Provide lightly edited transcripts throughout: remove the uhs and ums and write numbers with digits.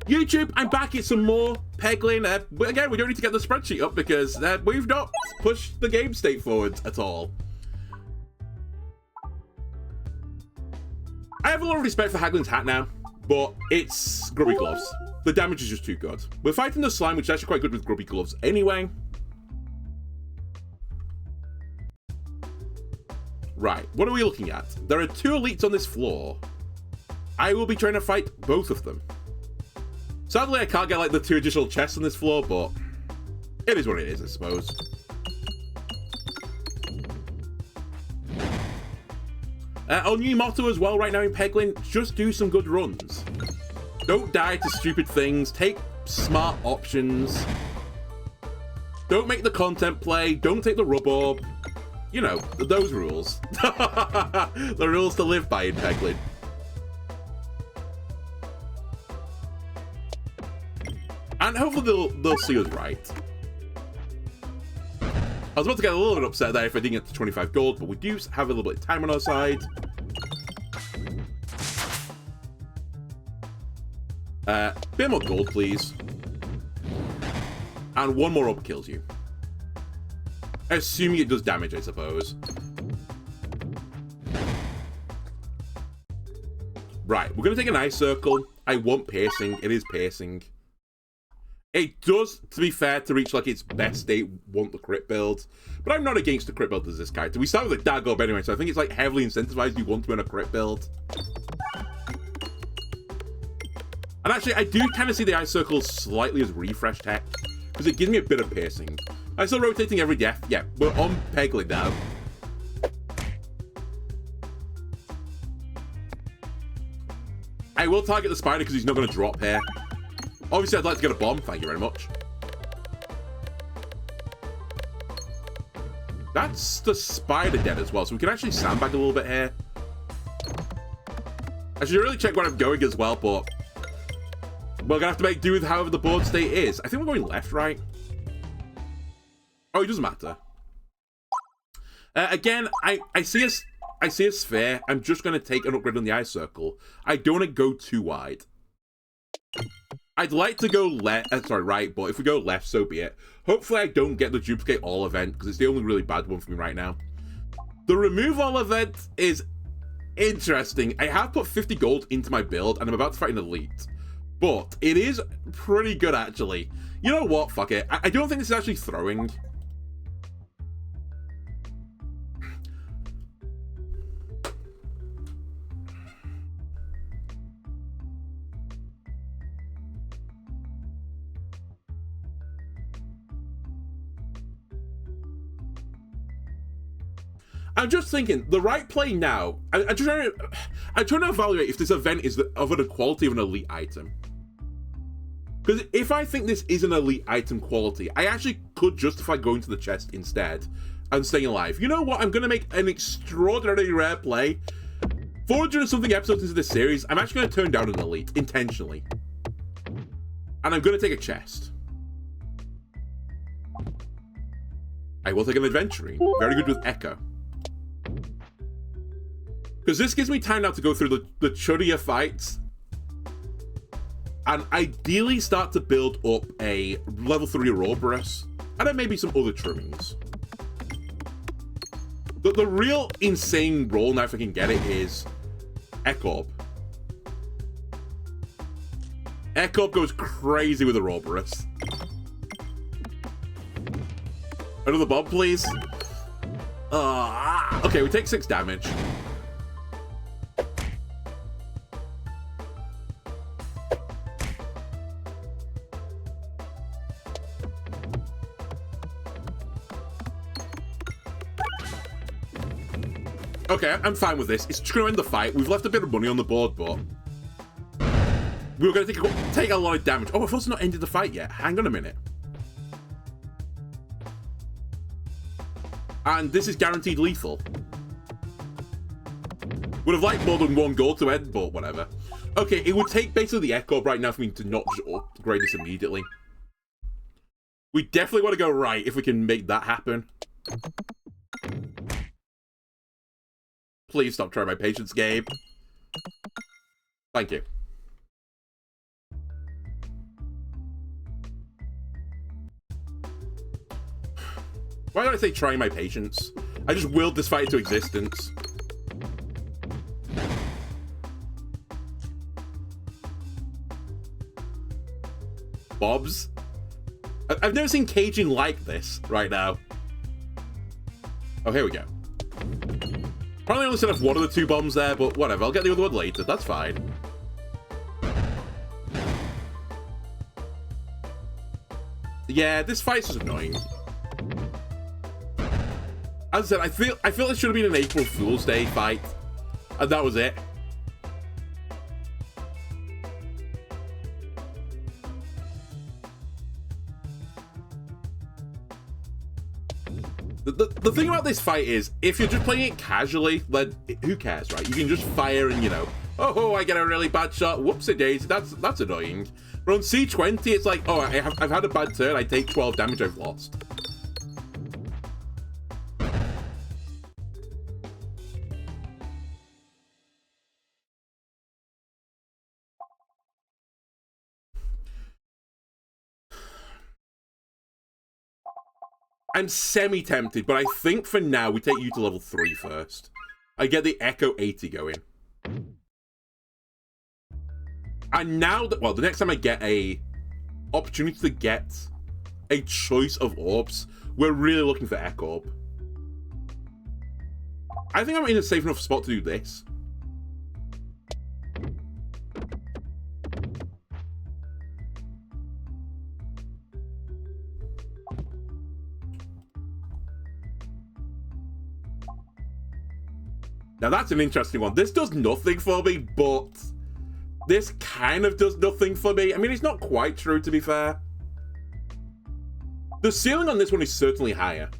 YouTube, I'm back at some more Peglin. But again, we don't need to get the spreadsheet up because we've not pushed the game state forward at all. I have a lot of respect for Haglin's hat now, but it's grubby gloves. The damage is just too good. We're fighting the slime, which is actually quite good with grubby gloves anyway. Right, what are we looking at? There are 2 elites on this floor. I will be trying to fight both of them. Sadly, I can't get like the 2 additional chests on this floor, but it is what it is, I suppose. Our new motto as well right now in Peglin, just do some good runs. Don't die to stupid things, take smart options. Don't make the content play, don't take the rub orb. You know, those rules. The rules to live by in Peglin. And hopefully they'll see us right. I was about to get a little bit upset there if I didn't get to 25 gold, but we do have a little bit of time on our side. Bit more gold, please. And 1 more orb kills you. Assuming it does damage, I suppose. Right, we're going to take an ice circle. I want piercing. It is piercing. It does, to be fair, to reach like its best state, want the crit build. But I'm not against the crit build as this character. We start with a dag orb anyway, so I think it's like heavily incentivized you want to win a crit build. And actually, I do kind of see the ice circle slightly as refresh tech, because it gives me a bit of piercing. I'm still rotating every death. Yeah, we're on Peglin now. I will target the spider because he's not going to drop here. Obviously, I'd like to get a bomb. Thank you very much. That's the spider dead as well, so we can actually sandbag a little bit here. I should really check where I'm going as well, but we're going to have to make do with however the board state is. I think we're going left, right? Oh, it doesn't matter. Again, I see a sphere. I'm just going to take an upgrade on the ice circle. I don't want to go too wide. I'd like to go right, but if we go left, so be it. Hopefully I don't get the duplicate all event, because it's the only really bad one for me right now. The remove all event is interesting. I have put 50 gold into my build, and I'm about to fight an elite. But it is pretty good, actually. You know what? Fuck it. I don't think this is actually throwing. I'm just thinking, the right play now, I'm trying to evaluate if this event is of an quality of an elite item. Because if I think this is an elite item quality, I actually could justify going to the chest instead and staying alive. You know what? I'm going to make an extraordinarily rare play. 400 and something episodes into this series, I'm actually going to turn down an elite, intentionally. And I'm going to take a chest. I will take an adventuring. Very good with Echo. Because this gives me time now to go through the chuddier fights. And ideally start to build up a level 3 Ouroboros. And then maybe some other trimmings. But the real insane roll now, if I can get it, is Ekorb. Ekorb goes crazy with Ouroboros. Another bomb, please. Okay, we take 6 damage. Okay, I'm fine with this. It's just going to end the fight. We've left a bit of money on the board, but we were going to take a lot of damage. Oh, I've also not ended the fight yet. Hang on a minute. And this is guaranteed lethal. Would have liked more than 1 goal to end, but whatever. Okay, it would take basically the Echo right now for me to not just upgrade this immediately. We definitely want to go right if we can make that happen. Please stop trying my patience game. Thank you. Why did I say trying my patience? I just willed this fight into existence. Bobs? I've never seen caging like this right now. Oh, here we go. Probably only set off one of the two bombs there, but whatever. I'll get the other one later. That's fine. Yeah, this fight's just annoying. As I said, I feel it should have been an April Fool's Day fight, and that was it. The thing about this fight is, if you're just playing it casually, then who cares, right? You can just fire and, you know, oh, I get a really bad shot. Whoopsie daisy, that's annoying. But on C20, it's like, oh, I've had a bad turn. I take 12 damage. I've lost. I'm semi-tempted, but I think for now we take you to level 3 first. I get the Echo 80 going. And now that, well, the next time I get a opportunity to get a choice of orbs, we're really looking for Echo Orb. I think I'm in a safe enough spot to do this. Now that's an interesting one. This does nothing for me, but this kind of does nothing for me. I mean, it's not quite true, to be fair. The ceiling on this one is certainly higher.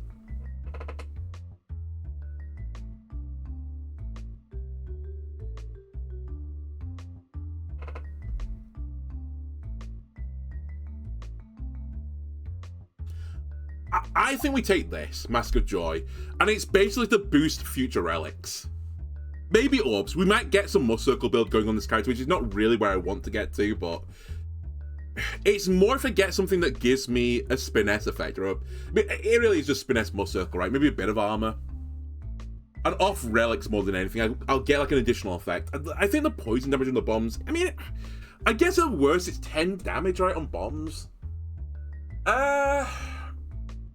I think we take this, Mask of Joy, and it's basically to boost future relics. Maybe orbs. We might get some Must Circle build going on this character, which is not really where I want to get to, but it's more if I get something that gives me a Spiness effect. Or I mean, it really is just Spiness Must Circle, right? Maybe a bit of armor. And off relics more than anything. I'll get like an additional effect. I think the poison damage on the bombs, I mean, I guess at worst it's 10 damage, right, on bombs. Oh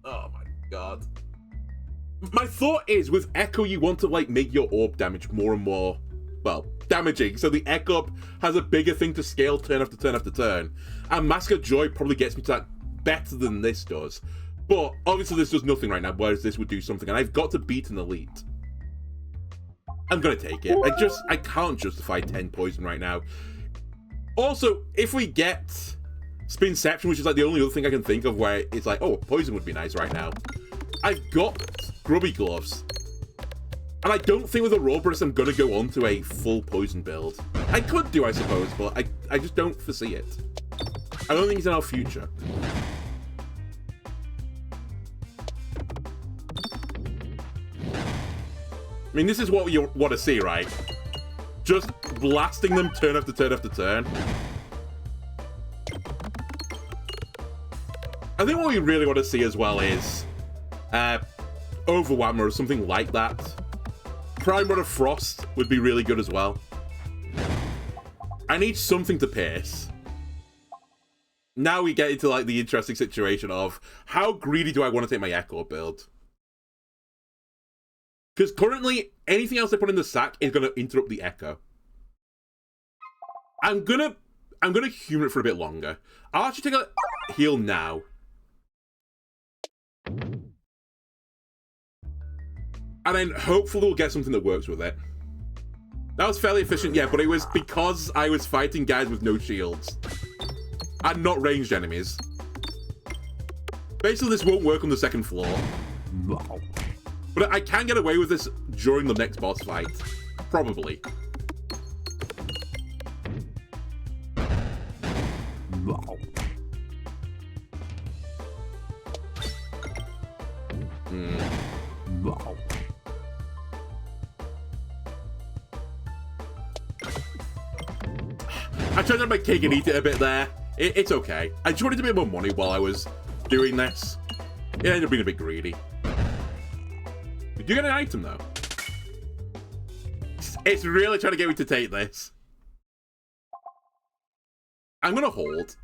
my god. My thought is, with Echo, you want to, like, make your orb damage more and more, well, damaging. So the Echo has a bigger thing to scale turn after turn after turn. And Mask of Joy probably gets me to that better than this does. But, obviously, this does nothing right now, whereas this would do something. And I've got to beat an elite. I'm gonna take it. I can't justify 10 poison right now. Also, if we get Spinception, which is, like, the only other thing I can think of where it's like, oh, poison would be nice right now. I've got Grubby Gloves. And I don't think with Ouroboros I'm going to go on to a full poison build. I could do, I suppose, but I just don't foresee it. I don't think it's in our future. I mean, this is what you want to see, right? Just blasting them turn after turn after turn. I think what we really want to see as well is Overwhammer or something like that. Prime Rod of Frost would be really good as well. I need something to pierce. Now we get into like the interesting situation of how greedy do I want to take my Echo build? Because currently, anything else I put in the sack is going to interrupt the Echo. I'm gonna humor it for a bit longer. I'll actually take a heal now. And then hopefully we'll get something that works with it. That was fairly efficient, yeah, but it was because I was fighting guys with no shields. And not ranged enemies. Basically, this won't work on the second floor. But I can get away with this during the next boss fight. Probably. I tried to make cake and eat it a bit there. It's okay. I just wanted a bit more money while I was doing this. It ended up being a bit greedy. Did you get an item, though? It's really trying to get me to take this. I'm gonna hold.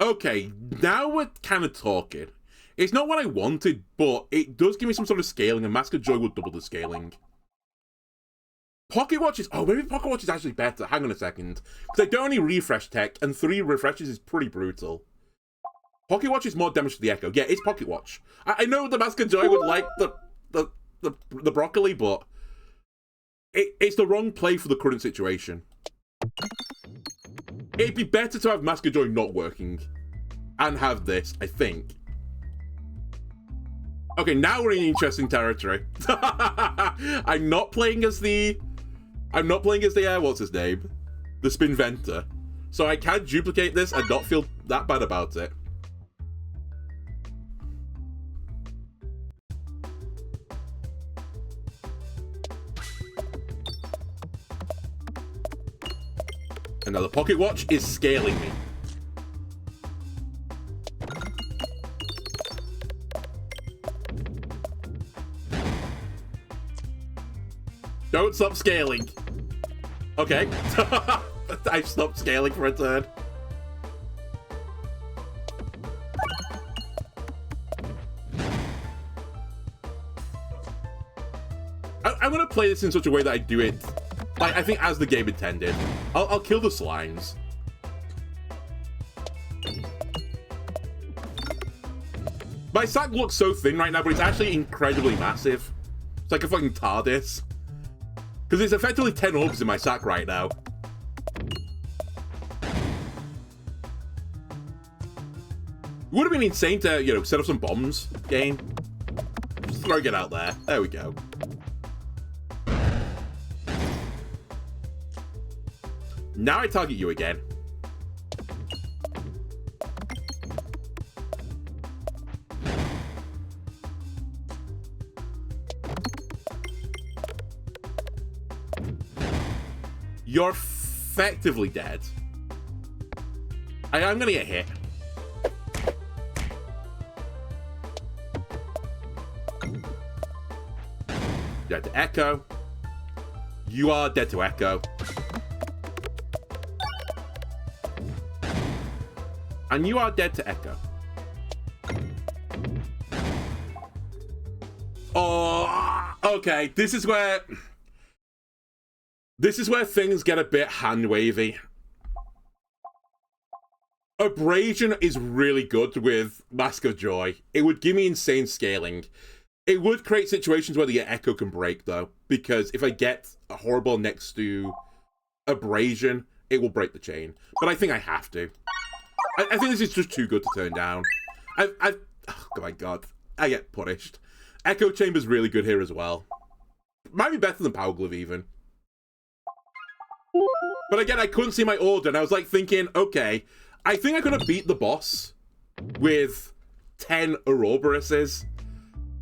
Okay, now we're kind of talking. It's not what I wanted, but it does give me some sort of scaling, and Mask of Joy will double the scaling. Pocket Watch is... Oh, maybe Pocket Watch is actually better. Hang on a second. Because I don't only refresh tech, and 3 refreshes is pretty brutal. Pocket Watch is more damage to the Echo. Yeah, it's Pocket Watch. I know the Mask of Joy would like the broccoli, but... It's the wrong play for the current situation. It'd be better to have Mask of Joy not working. And have this, I think. Okay, now we're in interesting territory. I'm not playing as the... what's his name? The Spinventer. So I can duplicate this and not feel that bad about it. And now the Pocket Watch is scaling me. Don't stop scaling. Okay. I've stopped scaling for a turn. I'm going to play this in such a way that I do it, like, I think as the game intended. I'll kill the slimes. My sack looks so thin right now, but it's actually incredibly massive. It's like a fucking TARDIS. Because it's effectively 10 orbs in my sack right now. It would have been insane to, you know, set up some bombs, game. Just throwing it out there. There we go. Now I target you again. You're effectively dead. I'm gonna get hit. Dead to Echo. You are dead to Echo. And you are dead to Echo. Oh, okay. This is where things get a bit hand-wavy. Abrasion is really good with Mask of Joy. It would give me insane scaling. It would create situations where the Echo can break, though, because if I get a Horrible next to Abrasion, it will break the chain. But I think I have to. I think this is just too good to turn down. Oh my god. I get punished. Echo Chamber's really good here as well. Might be better than Power Glove, even. But again, I couldn't see my order, and I was like thinking, okay, I think I'm going to beat the boss with 10 Ouroboroses,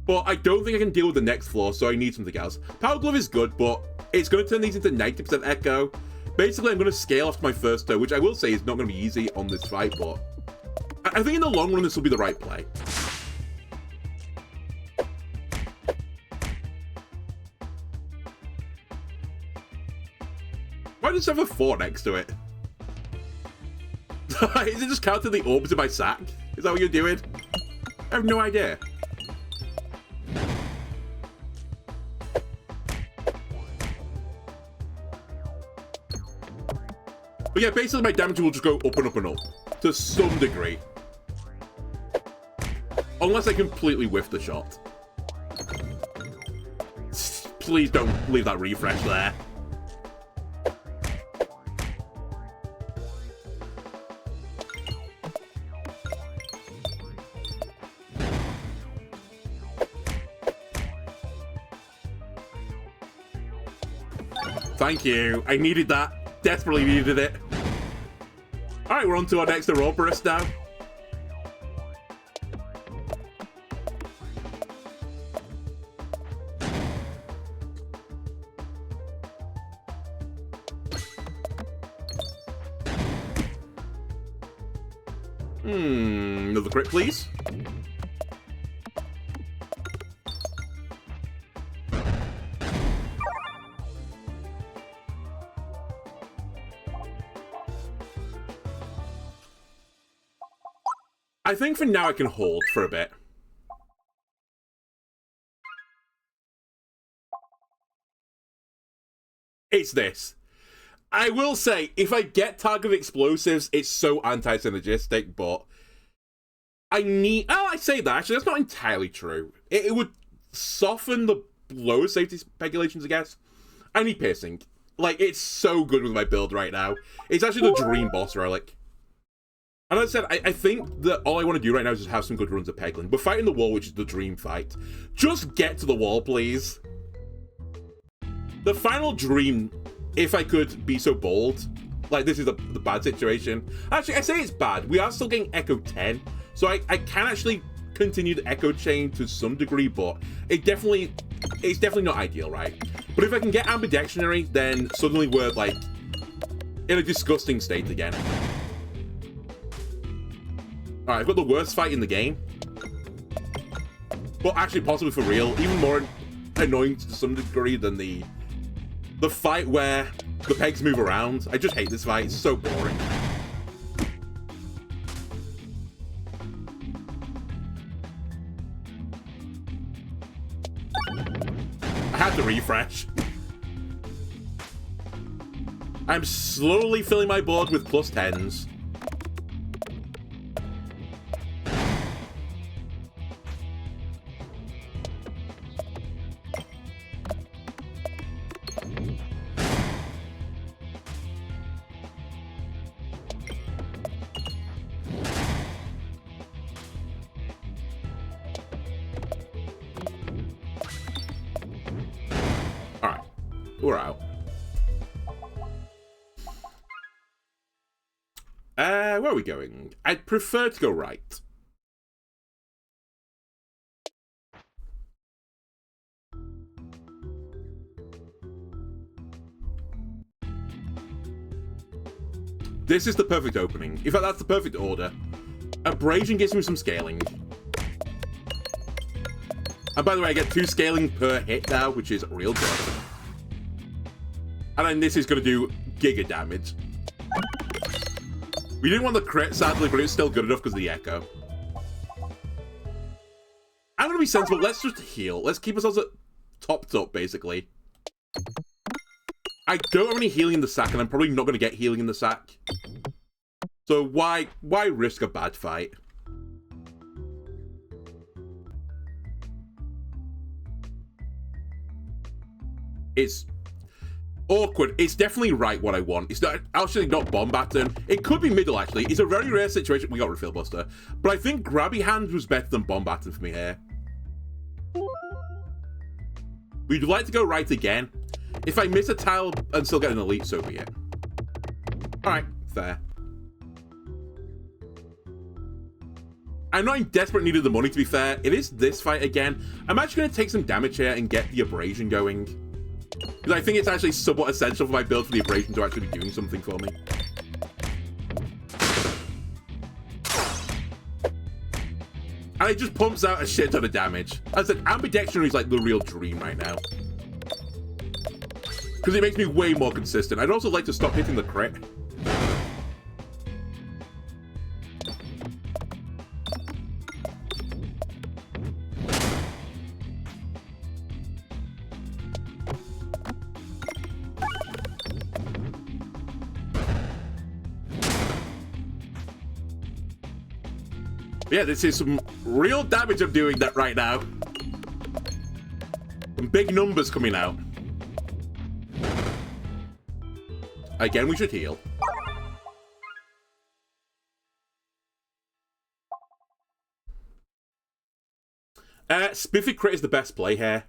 but I don't think I can deal with the next floor, so I need something else. Power Glove is good, but it's going to turn these into 90% Echo. Basically, I'm going to scale after my first turn, which I will say is not going to be easy on this fight, but I think in the long run, this will be the right play. Why does it have a 4 next to it? Is it just counting the orbs in my sack? Is that what you're doing? I have no idea. But yeah, basically my damage will just go up and up and up. To some degree. Unless I completely whiff the shot. Please don't leave that refresh there. Thank you. I needed that. Desperately needed it. Alright, we're on to our next Ouroboros now. Another crit, please. I think for now I can hold for a bit. It's this. I will say, if I get targeted explosives, it's so anti-synergistic, but I need... Oh, I say that. Actually, that's not entirely true. It would soften the lower safety speculations, I guess. I need piercing. Like, it's so good with my build right now. It's actually the dream boss relic. And as I said, I think that all I want to do right now is just have some good runs of Peglin. We're fighting the wall, which is the dream fight. Just get to the wall, please. The final dream, if I could be so bold, like, this is the bad situation. Actually, I say it's bad. We are still getting Echo 10, so I can actually continue the Echo chain to some degree, but it's definitely not ideal, right? But if I can get ambidextrary, then suddenly we're, like, in a disgusting state again. Alright, I've got the worst fight in the game. But actually, possibly for real, even more annoying to some degree than the fight where the pegs move around. I just hate this fight. It's so boring. I had to refresh. I'm slowly filling my board with plus 10s. We're out. Where are we going? I'd prefer to go right. This is the perfect opening. In fact, that's the perfect order. Abrasion gives me some scaling. And by the way, I get 2 scaling per hit now, which is real good. And then this is going to do giga damage. We didn't want the crit, sadly, but it's still good enough because of the echo. I'm going to be sensible. Let's just heal. Let's keep ourselves topped up, basically. I don't have any healing in the sack, and I'm probably not going to get healing in the sack. So why risk a bad fight? It's awkward. It's definitely right what I want. It's not actually not bomb baton. It could be middle actually. It's a very rare situation. We got refill buster, but I think grabby hand was better than bomb baton for me here. We'd like to go right again. If I miss a tile and still get an elite, so be it. All right, fair. I'm not in desperate need of the money, to be fair. It is this fight again. I'm actually going to take some damage here and get the abrasion going. Because I think it's actually somewhat essential for my build for the abrasion to actually be doing something for me. And it just pumps out a shit ton of damage. As I said, ambidextrary is like the real dream right now. Because it makes me way more consistent. I'd also like to stop hitting the crit. Yeah, this is some real damage I'm doing that right now. Some big numbers coming out. Again, we should heal. Spiffy crit is the best play here.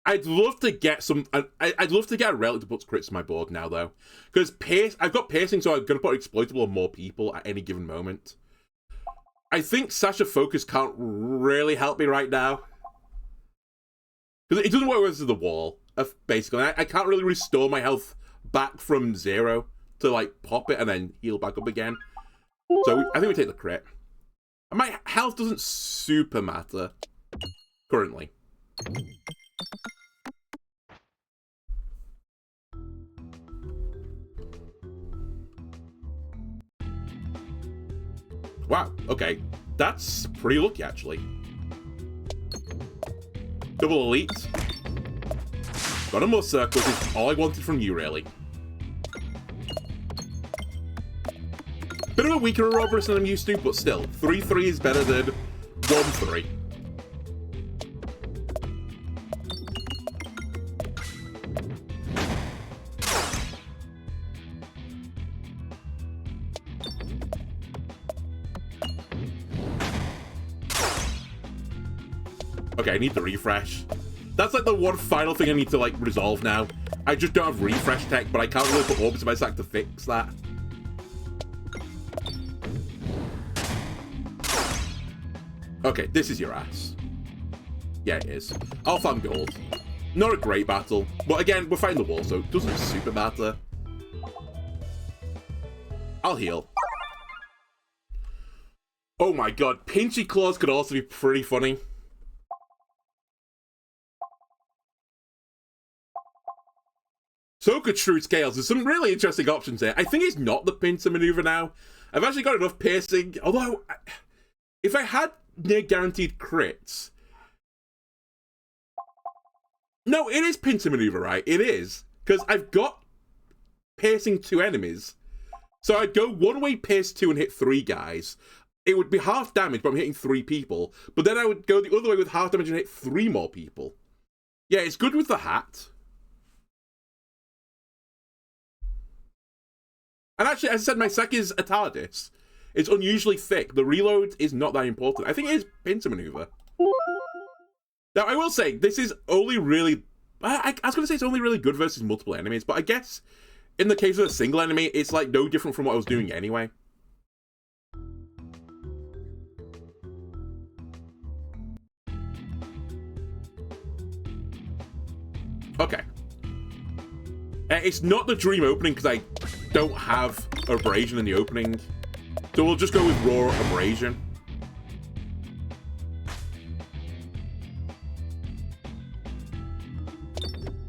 I'd love to get some. I'd love to get a relic to put crits to my board now, though, because I've got piercing, so I'm gonna put exploitable on more people at any given moment. I think Sasha Focus can't really help me right now. Because it doesn't work with the wall, basically. I can't really restore my health back from 0 to, like, pop it and then heal back up again. So I think we take the crit. And my health doesn't super matter currently. Wow, okay. That's pretty lucky, actually. Double elite. Got a more circles, is all I wanted from you, really. Bit of a weaker Ouroboros than I'm used to, but still, 3-3 is better than 1-3. Okay, I need the refresh. That's like the one final thing I need to like resolve now. I just don't have refresh tech, but I can't really put orbs in my sack to fix that. Okay, this is your ass. Yeah, it is. I'll farm gold. Not a great battle, but again, we're fighting the wall, so it doesn't super matter. I'll heal. Oh my god, Pinchy Claws could also be pretty funny. So could Shrewd Scales. There's some really interesting options here. I think it's not the pincer maneuver now. I've actually got enough piercing, although if I had near guaranteed crits... No, it is pincer maneuver, right? It is. Because I've got piercing 2 enemies. So I'd go one way pierce 2 and hit 3 guys. It would be half damage, but I'm hitting 3 people. But then I would go the other way with half damage and hit 3 more people. Yeah, it's good with the hat. And actually, as I said, my sack is a TARDIS. It's unusually thick. The reload is not that important. I think it is pincer maneuver. Now, I will say, this is only really... I was going to say it's only really good versus multiple enemies, but I guess in the case of a single enemy, it's like no different from what I was doing anyway. Okay. It's not the dream opening because I don't have abrasion in the opening. So we'll just go with raw abrasion.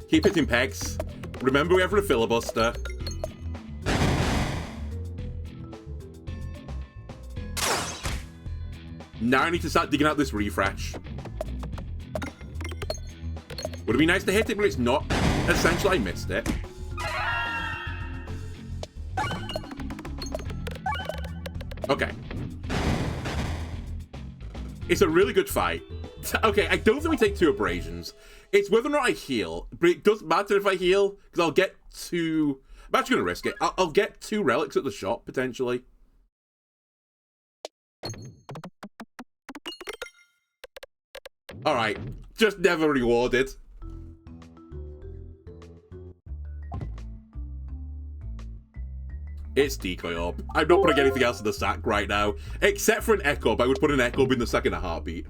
Keep hitting pegs. Remember we have a filibuster. Now I need to start digging out this refresh. Would it be nice to hit it, but it's not. Essentially, I missed it. Okay. It's a really good fight. Okay, I don't think we take 2 abrasions. It's whether or not I heal, but it doesn't matter if I heal, because I'll get 2... I'm actually going to risk it. I'll get 2 relics at the shop, potentially. Alright, just never rewarded. It's Decoy Orb. I'm not putting anything else in the sack right now, except for an Echo Orb. I would put an Echo Orb in the sack in a heartbeat.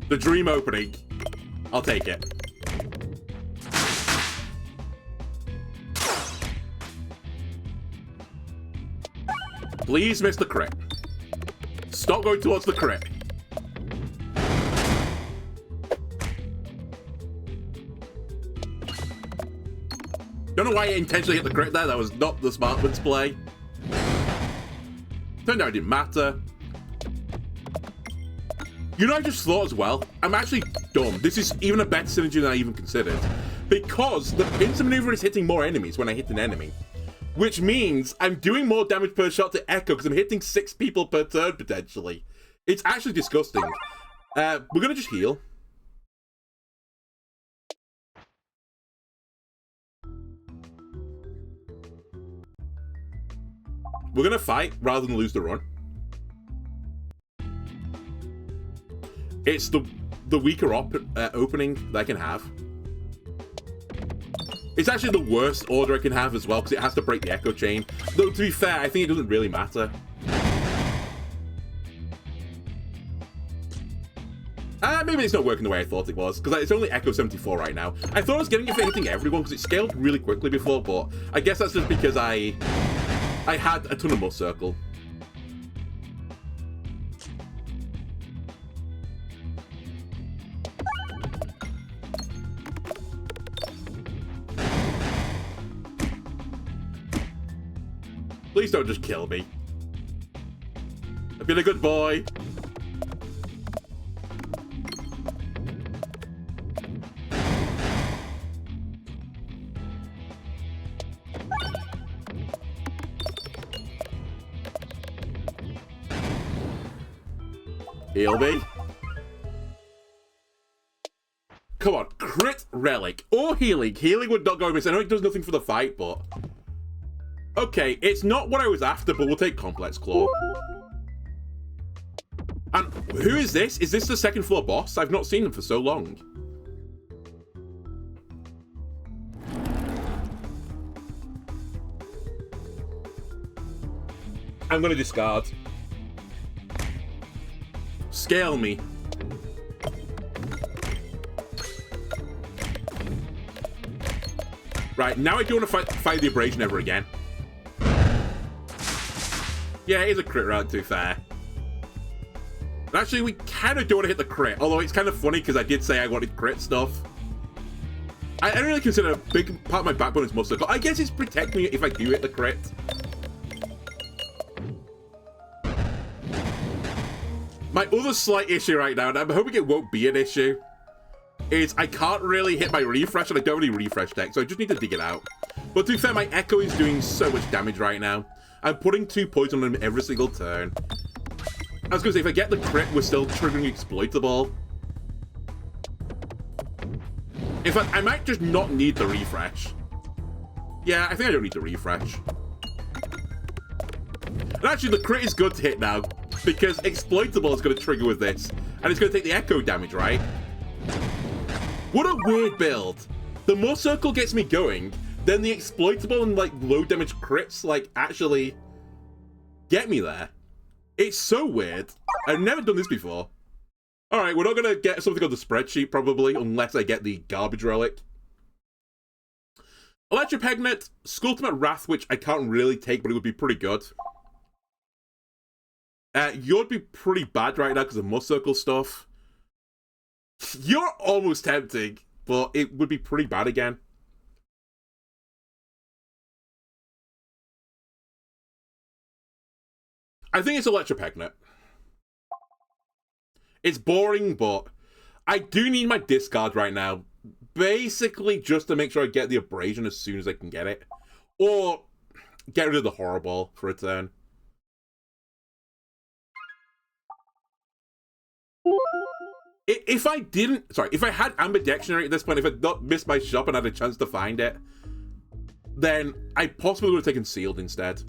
The dream opening. I'll take it. Please miss the crit. Stop going towards the crit. Don't know why I intentionally hit the crit there. That was not the smartman's play. Turned out it didn't matter. You know, I just thought as well, I'm actually dumb. This is even a better synergy than I even considered. Because the pincer maneuver is hitting more enemies when I hit an enemy. Which means I'm doing more damage per shot to Echo because I'm hitting 6 people per turn, potentially. It's actually disgusting. We're going to just heal. We're going to fight rather than lose the run. It's the weaker opening that I can have. It's actually the worst order I can have as well, because it has to break the echo chain. Though, to be fair, I think it doesn't really matter. Maybe it's not working the way I thought it was, because it's only Echo 74 right now. I thought I was getting it for hitting everyone, because it scaled really quickly before, but I guess that's just because I had a ton of more circle. Please don't just kill me. I've been a good boy. Heal me. Come on, crit relic or healing. Healing would not go amiss. I know it does nothing for the fight, but okay, it's not what I was after, but we'll take complex claw. And who is this? Is this the second floor boss? I've not seen them for so long. I'm gonna discard. Scale me. Right, now I don't want to fight the abrasion ever again. Yeah, it is a crit round, to be fair. Actually, we kind of don't want to hit the crit, although it's kind of funny because I did say I wanted crit stuff. I don't really consider a big part of my backbone is muscle. I guess it's protecting me if I do hit the crit. My other slight issue right now, and I'm hoping it won't be an issue, is I can't really hit my refresh, and I don't really refresh deck, so I just need to dig it out. But to be fair, my Echo is doing so much damage right now. I'm putting 2 poison on him every single turn. I was going to say, if I get the crit, we're still triggering exploitable. In fact, I might just not need the refresh. Yeah, I think I don't need the refresh. And actually, the crit is good to hit now, because exploitable is going to trigger with this, and it's going to take the Echo damage, right? What a weird build. The more circle gets me going, then the exploitable and like low damage crits like actually get me there. It's so weird. I've never done this before. Alright, we're not going to get something on the spreadsheet probably, unless I get the garbage relic. Electropegnet, Skulltimate Wrath, which I can't really take, but it would be pretty good. You'd be pretty bad right now because of Must Circle stuff. You're almost tempting, but it would be pretty bad again. I think it's Electropegnet. It's boring, but I do need my discard right now. Basically, just to make sure I get the abrasion as soon as I can get it. Or get rid of the horror ball for a turn. If I didn't, sorry, if I had ambidextrity at this point, if I'd not missed my shop and had a chance to find it, then I possibly would have taken sealed instead.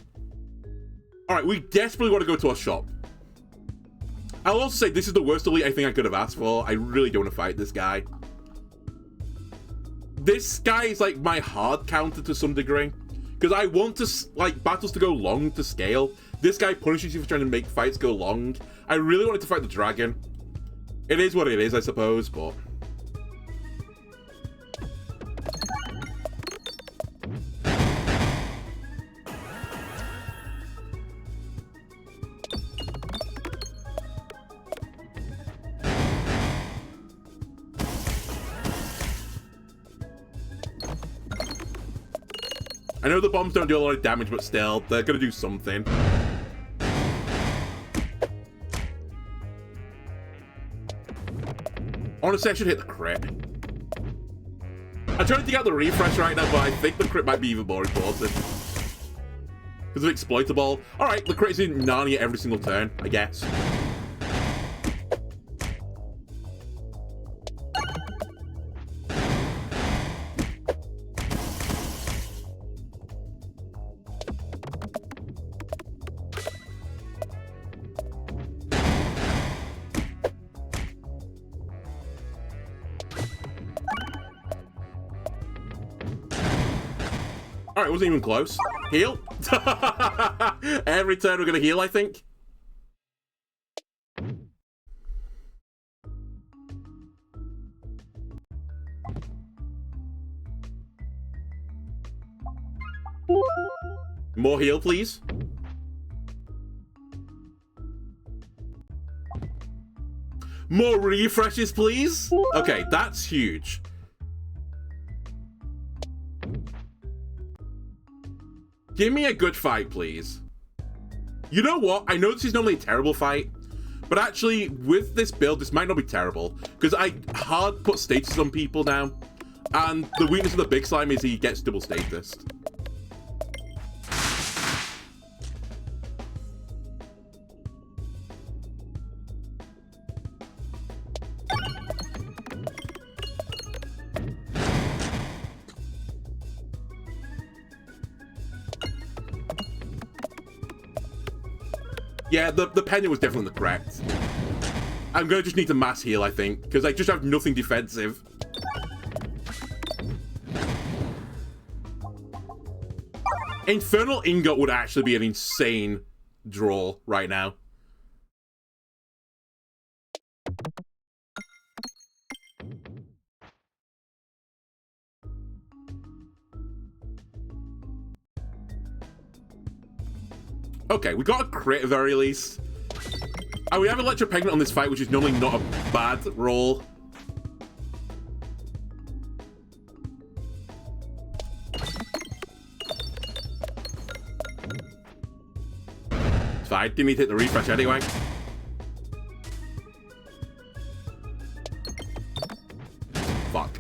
Alright, we desperately want to go to our shop. I'll also say this is the worst elite I think I could have asked for. I really don't want to fight this guy. This guy is like my hard counter to some degree. Because I want to, like, battles to go long to scale. This guy punishes you for trying to make fights go long. I really wanted to fight the dragon. It is what it is, I suppose, but... I know the bombs don't do a lot of damage, but still, they're gonna do something. Honestly, I should hit the crit. I'm trying to dig out the refresh right now, but I think the crit might be even more important. Because of exploitable. Alright, the crit is in Narnia every single turn, I guess. Alright, wasn't even close. Heal. Every turn we're gonna heal, I think. More heal, please. More refreshes, please. Okay, that's huge. Give me a good fight, please. You know what? I know this is normally a terrible fight, but actually, with this build, this might not be terrible, because I hard put status on people now, and the weakness of the big slime is he gets double status. Yeah, the penny was definitely the correct. I'm gonna just need to mass heal, I think, because I just have nothing defensive. Infernal Ingot would actually be an insane draw right now. Okay, we got a crit at the very least. And we have Electro Peglin on this fight, which is normally not a bad roll. It's fine, didn't need to hit the refresh anyway. Fuck.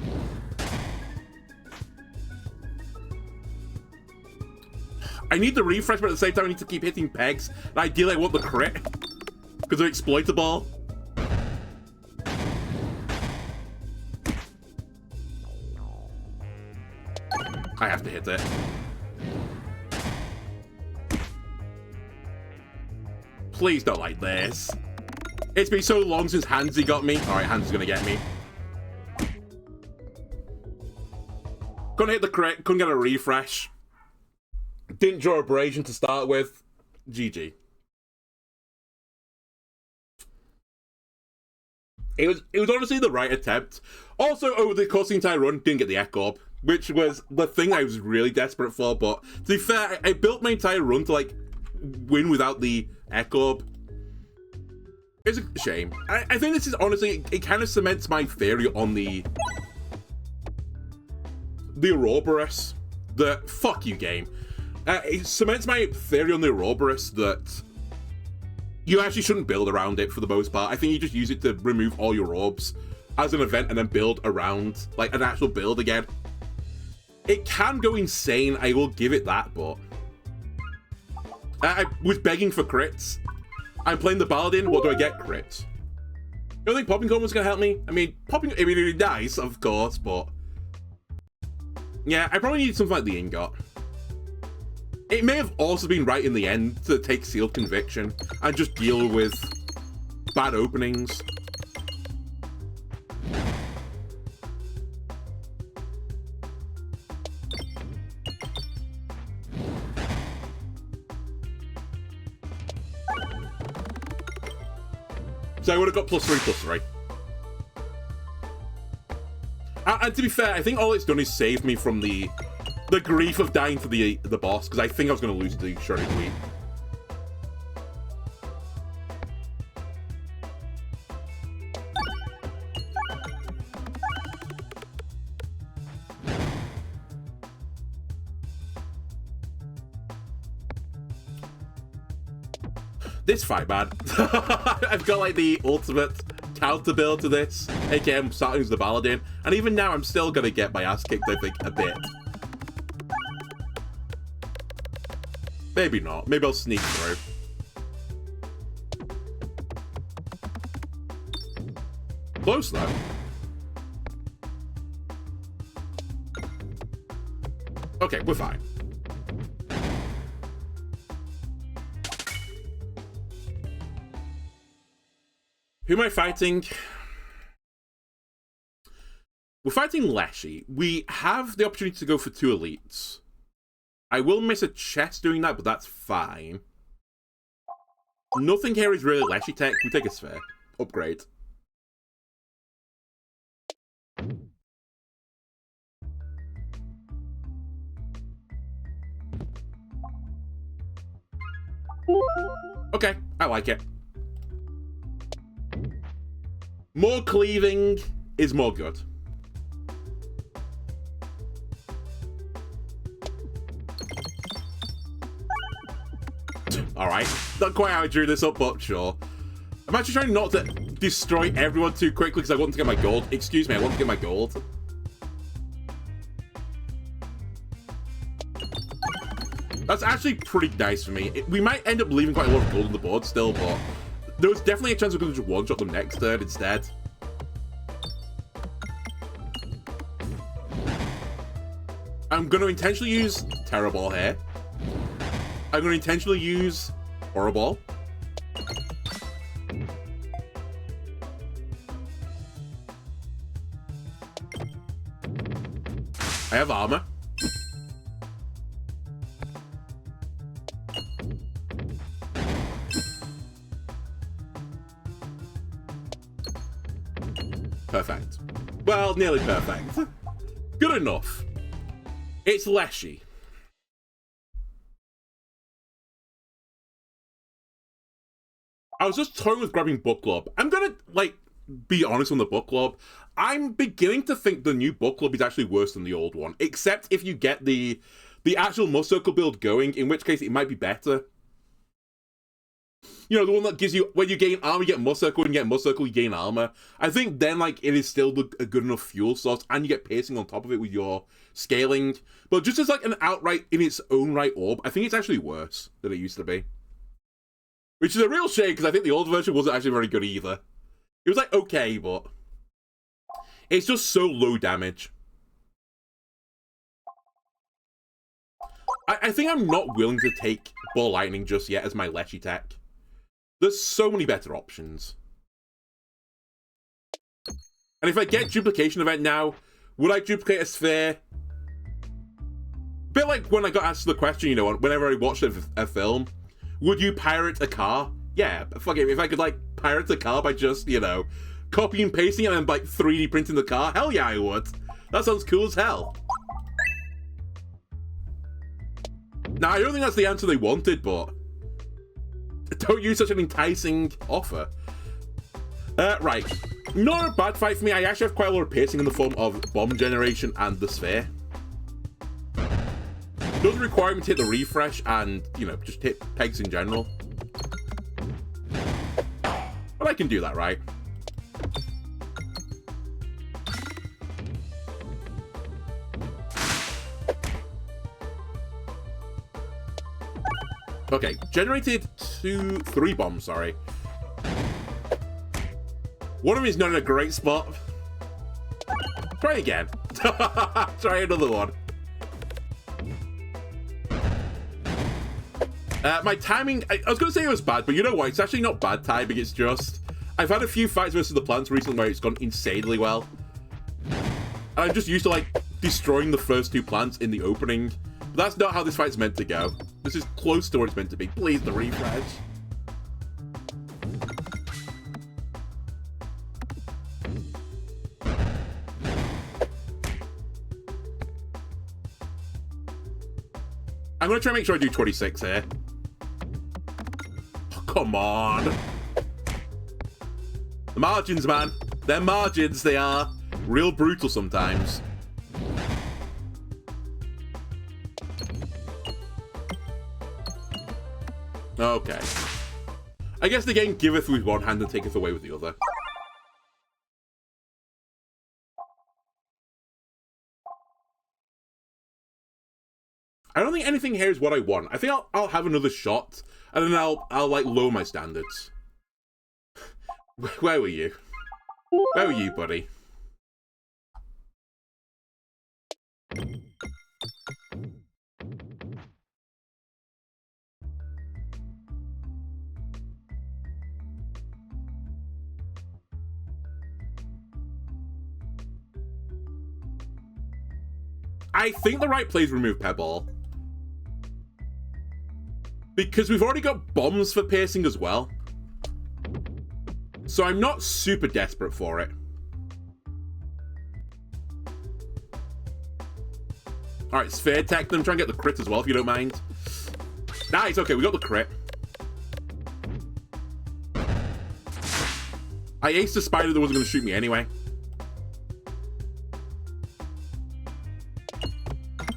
I need the refresh, but at the same time I need to keep hitting pegs. And ideally I want the crit, because they're exploitable. I have to hit it. Please don't like this. It's been so long since Hansy got me. Alright, Hansy's gonna get me. Couldn't hit the crit, couldn't get a refresh. Didn't draw Abrasion to start with. GG. It was honestly the right attempt. Also, over the course of the entire run, didn't get the Echo Orb, which was the thing I was really desperate for, but to be fair, I built my entire run to, like, win without the Echo Orb. It's a shame. I think this is, honestly, it kind of cements my theory on the Ouroboros. Fuck you, game. It cements my theory on the Ouroboros that you actually shouldn't build around it for the most part. I think you just use it to remove all your orbs as an event and then build around, like, an actual build again. It can go insane, I will give it that, but I was begging for crits. I'm playing the Paladin, what do I get? Crits. You don't think Popping Corn was going to help me? I mean, it'd be really nice, of course, but yeah, I probably need something like the Ingot. It may have also been right in the end to take Sealed Conviction and just deal with bad openings. So I would have got +3/+3. And to be fair, I think all it's done is save me from the grief of dying to the boss, because I think I was going to lose the Shredded Wheat. This fight, man. I've got like the ultimate counter build to this, aka I'm starting as the Paladin, and even now I'm still going to get my ass kicked, I think, a bit. Maybe not. Maybe I'll sneak through. Close, though. Okay, we're fine. Who am I fighting? We're fighting Leshy. We have the opportunity to go for 2 elites. I will miss a chest doing that, but that's fine. Nothing here is really Leshy tech. We take a sphere. Upgrade. Okay, I like it. More cleaving is more good. All right. Not quite how I drew this up, but sure. I'm actually trying not to destroy everyone too quickly because I want to get my gold. Excuse me, I want to get my gold. That's actually pretty nice for me. We might end up leaving quite a lot of gold on the board still, but there was definitely a chance we're going to just one-shot them next turn instead. I'm going to intentionally use Terror Ball here. I'm going to intentionally use Horror Ball. I have armor. Perfect. Well, nearly perfect. Good enough. It's Leshy. I was just toying with grabbing Book Club. I'm gonna, like, be honest on the Book Club. I'm beginning to think the new Book Club is actually worse than the old one, except if you get the actual Must Circle build going, in which case it might be better. You know, the one that gives you, when you gain armor, you get Must Circle, when you get Must Circle, you gain armor. I think then, like, it is still a good enough fuel source, and you get piercing on top of it with your scaling. But just as, like, an outright, in its own right orb, I think it's actually worse than it used to be. Which is a real shame, because I think the old version wasn't actually very good either. It was, like, okay, but it's just so low damage. I think I'm not willing to take Ball Lightning just yet as my Leshy tech. There's so many better options. And if I get Duplication Event now, would I duplicate a Sphere? A bit like when I got asked the question, you know, whenever I watched a film, would you pirate a car? Yeah, fuck it, if I could, like, pirate a car by just, you know, copy and pasting and then, like, 3D printing the car, hell yeah, I would. That sounds cool as hell. Now, I don't think that's the answer they wanted, but don't use such an enticing offer. Right. Not a bad fight for me. I actually have quite a lot of piercing in the form of Bomb Generation and the Sphere. Doesn't require me to hit the refresh and, you know, just hit pegs in general. But I can do that, right? Okay, generated 3 bombs, sorry. One of them is not in a great spot. Try again. Try another one. My timing, I was going to say it was bad, but you know what? It's actually not bad timing, it's just I've had a few fights versus the plants recently where it's gone insanely well. And I'm just used to, like, destroying the first 2 plants in the opening. But that's not how this fight's meant to go. This is close to what it's meant to be. Please, the refresh. I'm going to try and make sure I do 26 here. Oh, come on. The margins, man. They're margins, they are. Real brutal sometimes. Okay. I guess the game giveth with one hand and taketh away with the other. I don't think anything here is what I want. I think I'll have another shot, and then I'll like lower my standards. Where were you? Where were you, buddy? I think the right play is remove Pebble. Because we've already got bombs for piercing as well. So I'm not super desperate for it. Alright, Sphere Tech them. Try and get the crit as well, if you don't mind. Nice, okay, we got the crit. I aced the spider that wasn't going to shoot me anyway.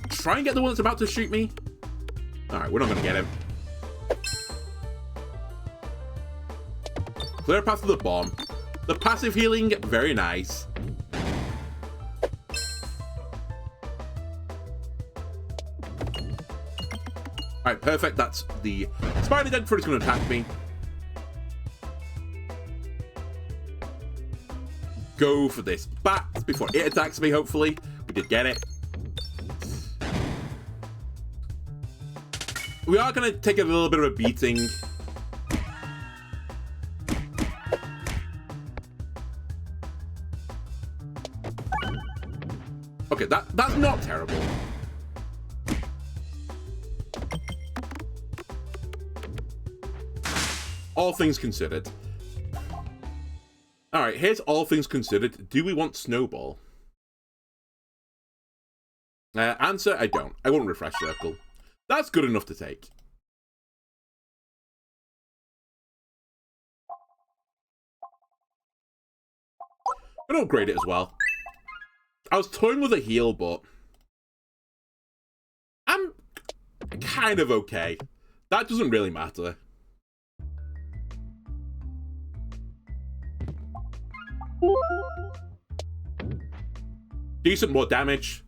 Try and get the one that's about to shoot me. Alright, we're not going to get him. Clear a path to the bomb. The passive healing, very nice. Alright, perfect. That's the spider dead before it's going to attack me. Go for this bat before it attacks me, hopefully. We did get it. We are going to take a little bit of a beating. Okay, that's not terrible. All things considered. Alright, here's all things considered. Do we want Snowball? Answer, I don't. I want Refresh Circle. That's good enough to take. I'm gonna upgrade it as well. I was toying with a heal, but I'm kind of okay. That doesn't really matter. Decent more damage.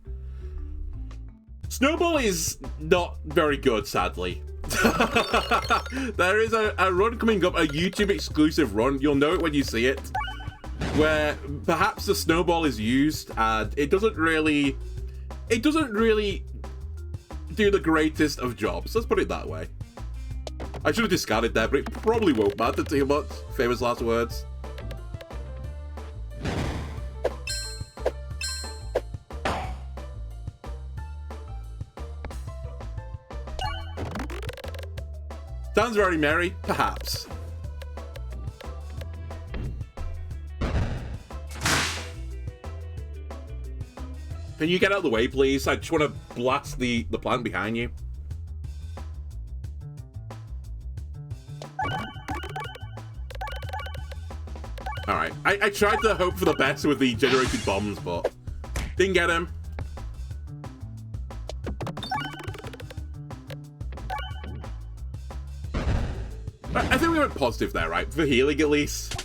Snowball is not very good, sadly. There is a run coming up, a YouTube exclusive run. You'll know it when you see it. Where perhaps the Snowball is used and it doesn't really do the greatest of jobs. Let's put it that way. I should have discarded that, but it probably won't matter too much. Famous last words. Sounds very merry, perhaps. Can you get out of the way, please? I just want to blast the plant behind you. Alright, I tried to hope for the best with the generated bombs, but didn't get him. I think we went positive there, right? For healing, at least.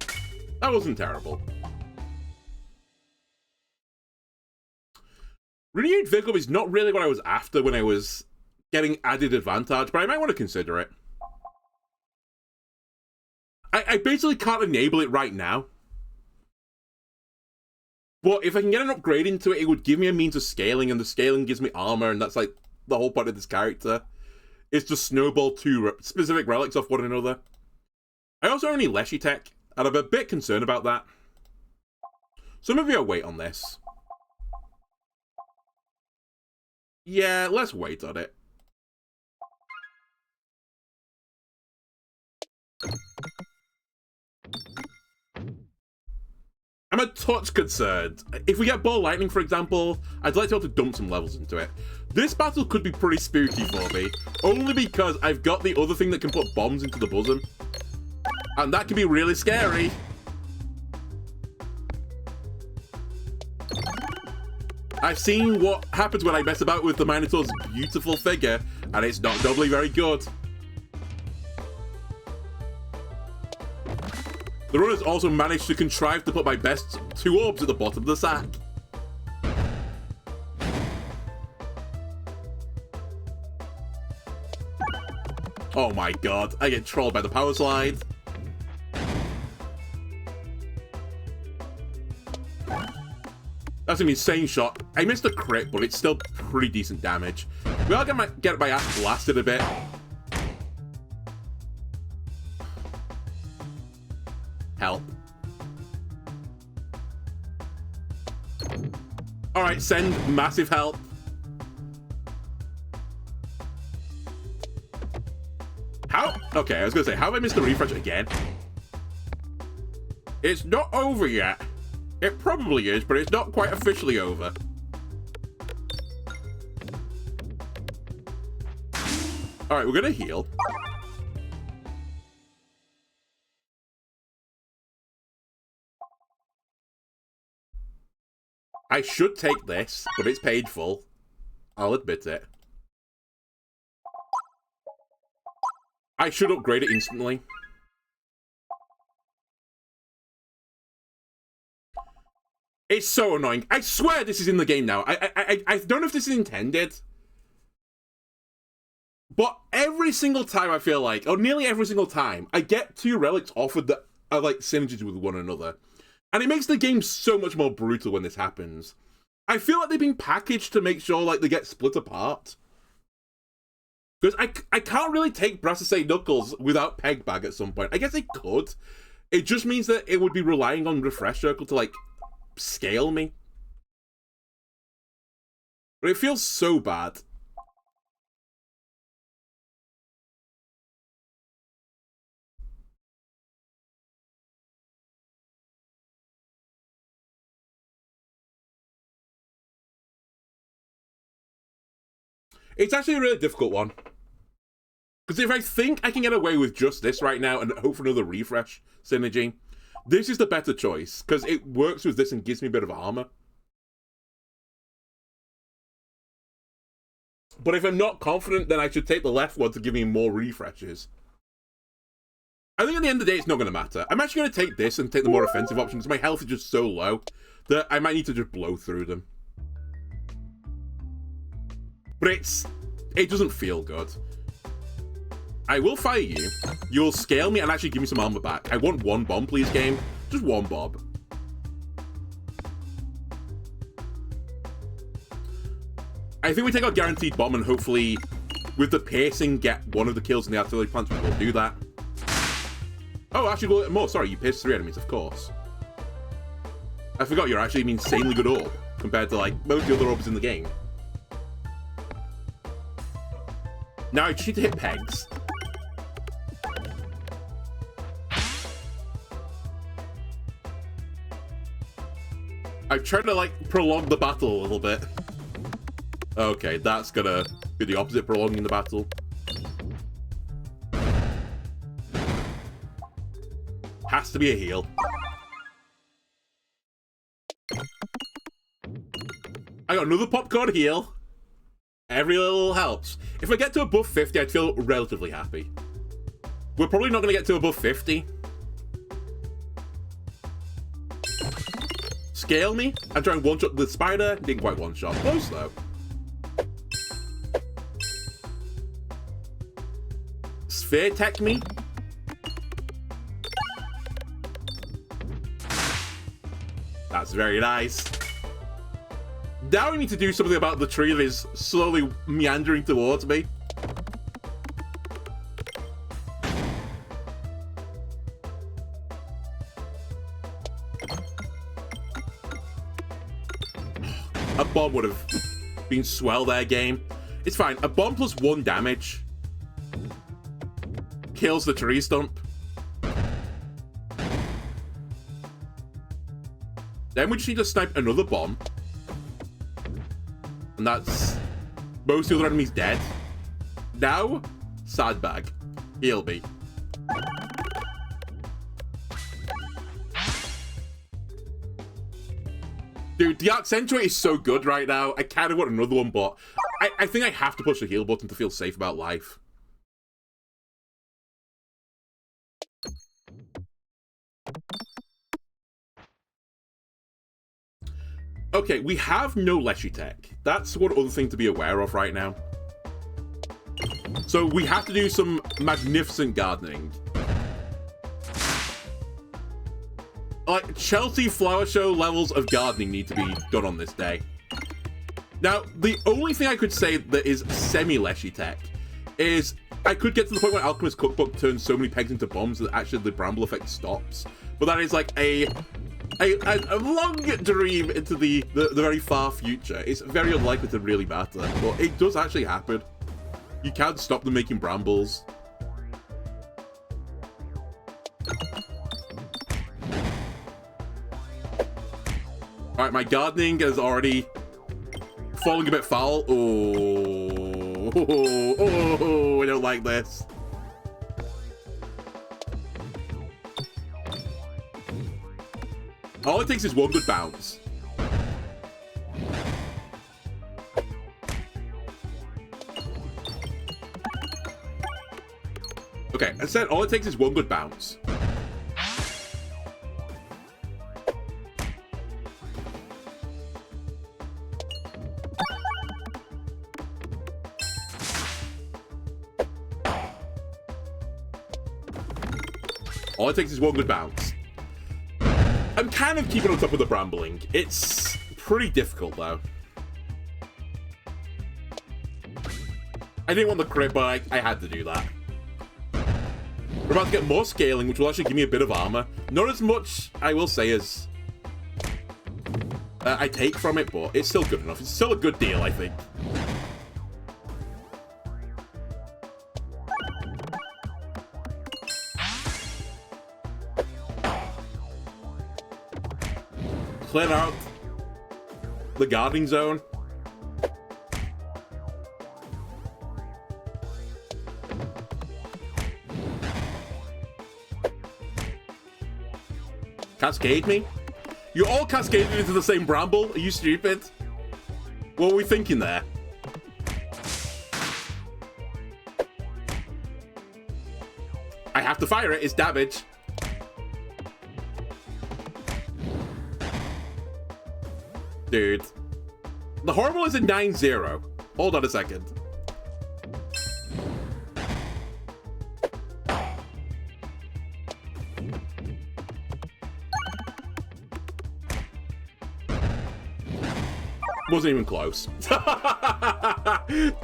That wasn't terrible. Renewed Vigor is not really what I was after when I was getting added advantage, but I might want to consider it. I basically can't enable it right now. But if I can get an upgrade into it, it would give me a means of scaling, and the scaling gives me armor, and that's like the whole point of this character. Is to snowball two specific relics off one another. I also only Leshy Tech, and I'm a bit concerned about that. So maybe I'll wait on this. Yeah, let's wait on it. I'm a touch concerned. If we get Ball Lightning, for example, I'd like to be able to dump some levels into it. This battle could be pretty spooky for me, only because I've got the other thing that can put bombs into the bosom. And that can be really scary. I've seen what happens when I mess about with the Minotaur's beautiful figure, and it's not doubly very good. The runners also managed to contrive to put my best 2 orbs at the bottom of the sack. Oh my god, I get trolled by the power slide. That's an insane shot. I missed a crit, but it's still pretty decent damage. We are gonna get my ass blasted a bit. Help. Alright, send massive help. How? Okay, I was gonna say, how have I missed the refresh again? It's not over yet. It probably is, but it's not quite officially over. Alright, we're gonna heal. I should take this, but it's painful. I'll admit it. I should upgrade it instantly. It's so annoying. I swear this is in the game now. I don't know if this is intended. But every single time I feel like, or nearly every single time, I get 2 relics offered that are like synergies with one another. And it makes the game so much more brutal when this happens. I feel like they've been packaged to make sure like they get split apart. Because I can't really take Brass Say Knuckles without Peg Bag at some point. I guess I could. It just means that it would be relying on Refresh Circle to like scale me. But it feels so bad. It's actually a really difficult one. Because if I think I can get away with just this right now and hope for another refresh synergy, this is the better choice. Because it works with this and gives me a bit of armor. But if I'm not confident, then I should take the left one to give me more refreshes. I think at the end of the day, it's not going to matter. I'm actually going to take this and take the more offensive option because my health is just so low that I might need to just blow through them. But it doesn't feel good. I will fire you. You'll scale me and actually give me some armor back. I want 1 bomb, please, game. Just 1 bob. I think we take our guaranteed bomb and hopefully, with the piercing, get one of the kills in the artillery plants. We will do that. Oh, actually, well, more. Sorry, you pierced 3 enemies, of course. I forgot you're actually an insanely good orb compared to, like, most of the other orbs in the game. Now I just need to hit pegs. I've tried to, like, prolong the battle a little bit. Okay, that's gonna be the opposite, prolonging the battle. Has to be a heal. I got another popcorn heal. Every little helps. If I get to above 50, I'd feel relatively happy. We're probably not going to get to above 50. Scale me. I'm trying to one-shot the spider. Didn't quite one-shot. Close, though. Sphere tech me. That's very nice. Now we need to do something about the tree that is slowly meandering towards me. A bomb would have been swell there, game. It's fine. A bomb plus 1 damage kills the tree stump. Then we just need to snipe another bomb. And that's most of the other enemies dead. Now, Sadbag. Heal me. Dude, the Accentuate is so good right now. I kind of want another one, but I think I have to push the heal button to feel safe about life. Okay, we have no Leshy Tech. That's one other thing to be aware of right now. So we have to do some magnificent gardening. Like, Chelsea Flower Show levels of gardening need to be done on this day. Now, the only thing I could say that is semi-Leshy Tech is I could get to the point where Alchemist Cookbook turns so many pegs into bombs that actually the bramble effect stops. But that is like a long dream into the very far future. It's very unlikely to really matter, but it does actually happen. You can stop them making brambles. Alright, my gardening is already falling a bit foul. Oh, I don't like this. All it takes is 1 good bounce. Okay, I said all it takes is 1 good bounce. All it takes is one good bounce. I'm kind of keeping on top of the brambling. It's pretty difficult, though. I didn't want the crit, but I had to do that. We're about to get more scaling, which will actually give me a bit of armor. Not as much, I will say, as I take from it, but it's still good enough. It's still a good deal, I think. Clear out the guarding zone. Cascade me? You all cascaded into the same bramble? Are you stupid? What were we thinking there? I have to fire it. It's damage. Dude. The horrible is a 9-0. Hold on a second. Wasn't even close.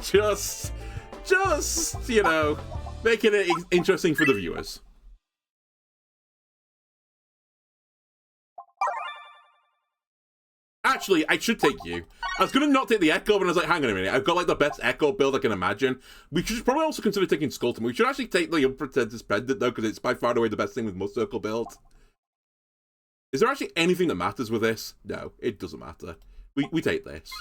just, you know, making it interesting for the viewers. Actually, I should take you. I was going to not take the Echo, but I was like, hang on a minute. I've got, like, the best Echo build I can imagine. We should probably also consider taking Skullton. We should actually take the Unprotected Pendant, though, because it's by far and away the best thing with most circle build. Is there actually anything that matters with this? No, it doesn't matter. We take this.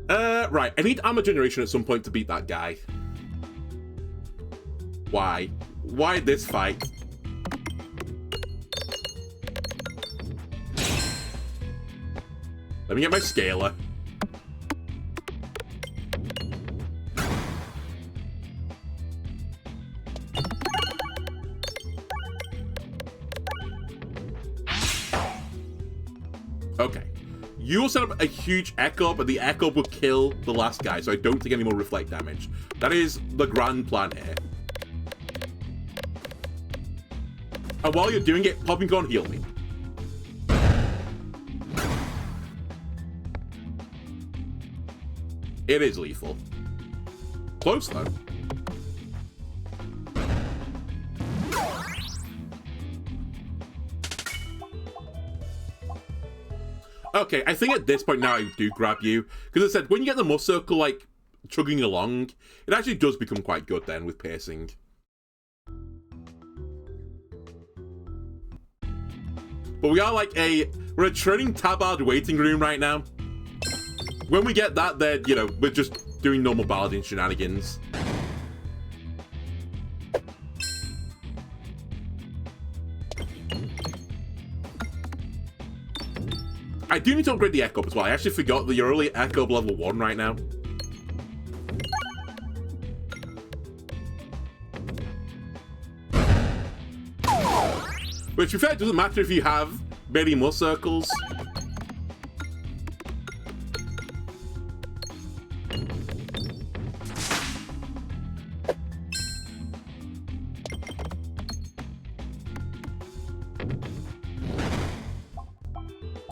Right. I need armor generation at some point to beat that guy. Why? Why this fight? Let me get my scaler. Okay. You will set up a huge echo, but the echo will kill the last guy, so I don't take any more reflect damage. That is the grand plan here. And while you're doing it, Popping Corn, heal me. It is lethal. Close, though. Okay, I think at this point now I do grab you. Because I said, when you get the Must Circle, like, chugging along, it actually does become quite good then with piercing. But we are like we're a training tabard waiting room right now. When we get that, then, you know, we're just doing normal barding shenanigans. I do need to upgrade the Echo as well. I actually forgot that you're only Echo level 1 right now. Which, to be fair, it doesn't matter if you have many more circles.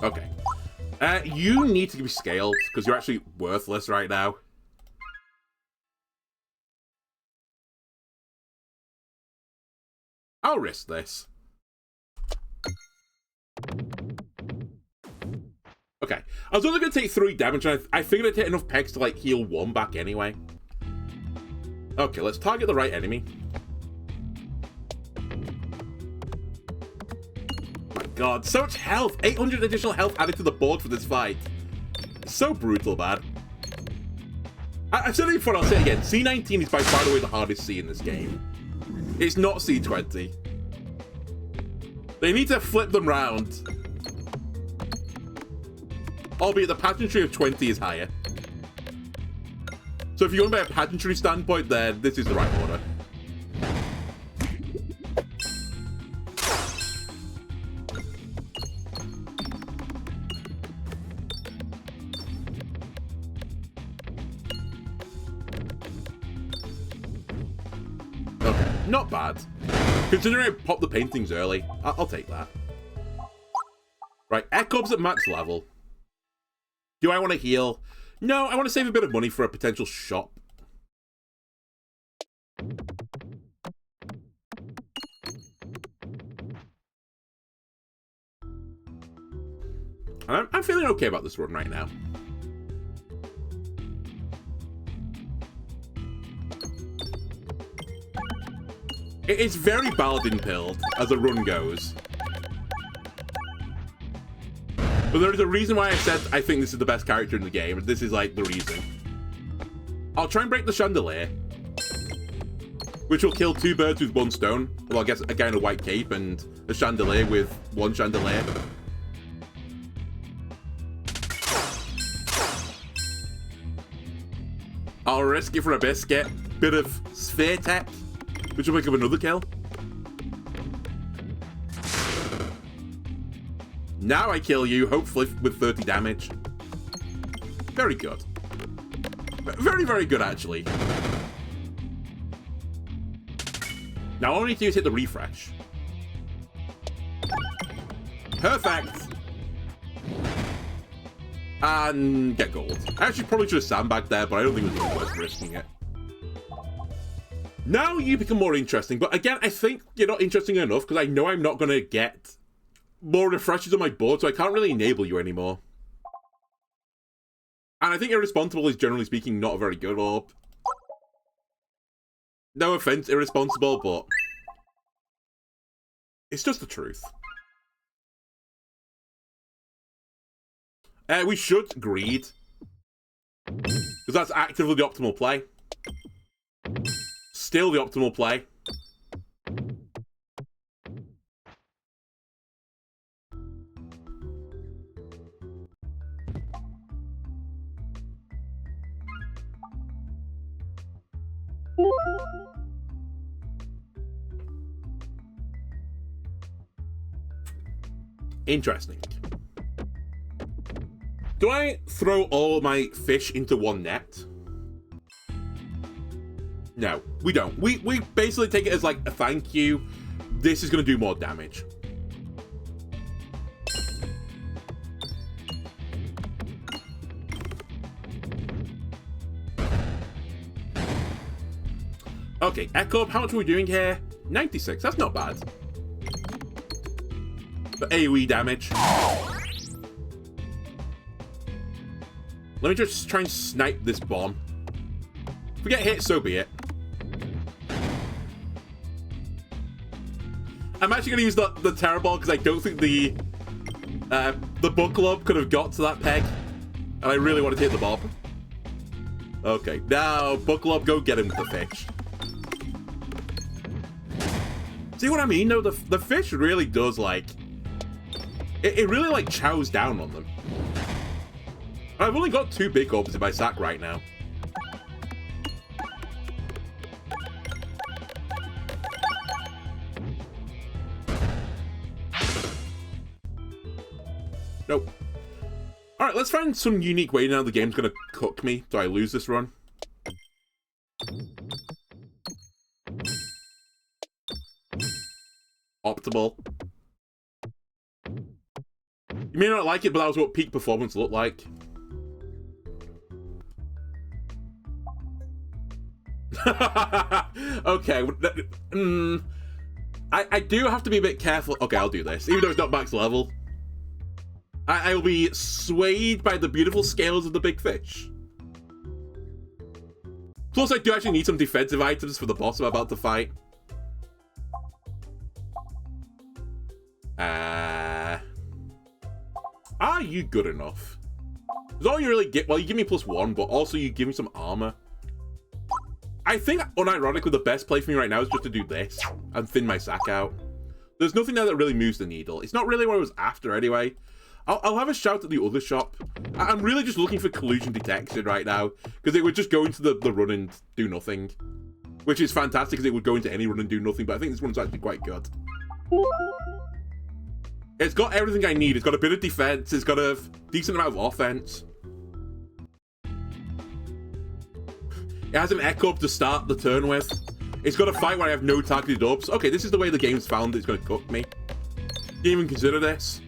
Okay. You need to be scaled, because you're actually worthless right now. I'll risk this. Okay. I was only going to take 3 damage, and I figured I'd take enough pegs to, like, heal 1 back anyway. Okay, let's target the right enemy. My god, so much health! 800 additional health added to the board for this fight. So brutal, man. I've said it before, I'll say it again. C19 is by far and away the hardest C in this game. It's not C20. They need to flip them round. Albeit the pageantry of 20 is higher. So if you're going by a pageantry standpoint, then this is the right order. Not bad. Considering I popped the paintings early, I'll take that. Right, Ekob's at max level. Do I want to heal? No, I want to save a bit of money for a potential shop. And I'm feeling okay about this run right now. It's very Paladin-pilled as the run goes. But there is a reason why I said I think this is the best character in the game. This is, like, the reason. I'll try and break the chandelier, which will kill 2 birds with 1 stone. Well, I guess a guy in a white cape and a chandelier with 1 chandelier. I'll risk it for a biscuit. Bit of sphere tech, which will make up another kill. Now I kill you, hopefully with 30 damage. Very good. Very, very good, actually. Now all I need to do is hit the refresh. Perfect. And get gold. I actually probably should have sandbagged there, but I don't think it was really worth risking it. Now you become more interesting, but again, I think you're not interesting enough because I know I'm not going to get more refreshes on my board, so I can't really enable you anymore. And I think Irresponsible is, generally speaking, not a very good orb. No offense, Irresponsible, but it's just the truth. We should greed, because that's actively the optimal play. Still the optimal play. Interesting. Do I throw all my fish into one net? No, we don't. We basically take it as like a thank you. This is going to do more damage. Okay, Echo, how much are we doing here? 96, that's not bad. But AoE damage. Let me just try and snipe this bomb. If we get hit, so be it. I'm actually going to use the Terror Ball because I don't think the Book Club could have got to that peg. And I really wanted to hit the bomb. Okay, now Book Club, go get him with the fish. See what I mean? No, the fish really does, like... It really, like, chows down on them. I've only got 2 big orbs in my sack right now. Nope. Alright, let's find some unique way now the game's gonna cook me. Do I lose this run? Optimal. You may not like it, but that was what peak performance looked like. Okay. I do have to be a bit careful. Okay, I'll do this. Even though it's not max level. I'll be swayed by the beautiful scales of the big fish. Plus, I do actually need some defensive items for the boss I'm about to fight. Are you good enough? Because all you really get... Well, you give me +1, but also you give me some armor. I think, unironically, the best play for me right now is just to do this and thin my sack out. There's nothing there that really moves the needle. It's not really what I was after anyway. I'll have a shout at the other shop. I'm really just looking for collusion detection right now, because it would just go into the run and do nothing. Which is fantastic, because it would go into any run and do nothing, but I think this one's actually quite good. It's got everything I need. It's got a bit of defense. It's got a decent amount of offense. It has an echo to start the turn with. It's got a fight where I have no targeted ups. Okay, this is the way the game's found it's going to cook me. Didn't even consider this.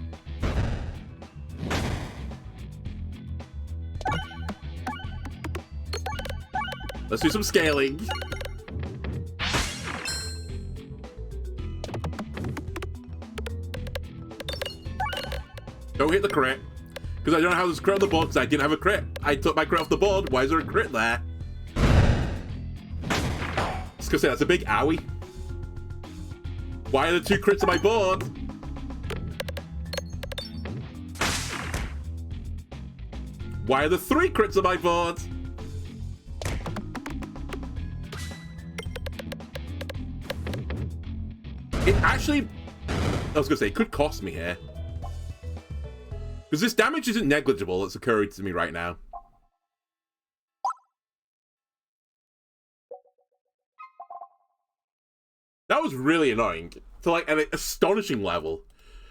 Let's do some scaling. Don't hit the crit. Because I don't know how there's a crit on the board because I didn't have a crit. I took my crit off the board. Why is there a crit there? It's because that's a big owie. Why are there 2 crits on my board? Why are there 3 crits on my board? It actually, I was going to say, it could cost me here. Because this damage isn't negligible that's occurring to me right now. That was really annoying. To like an astonishing level.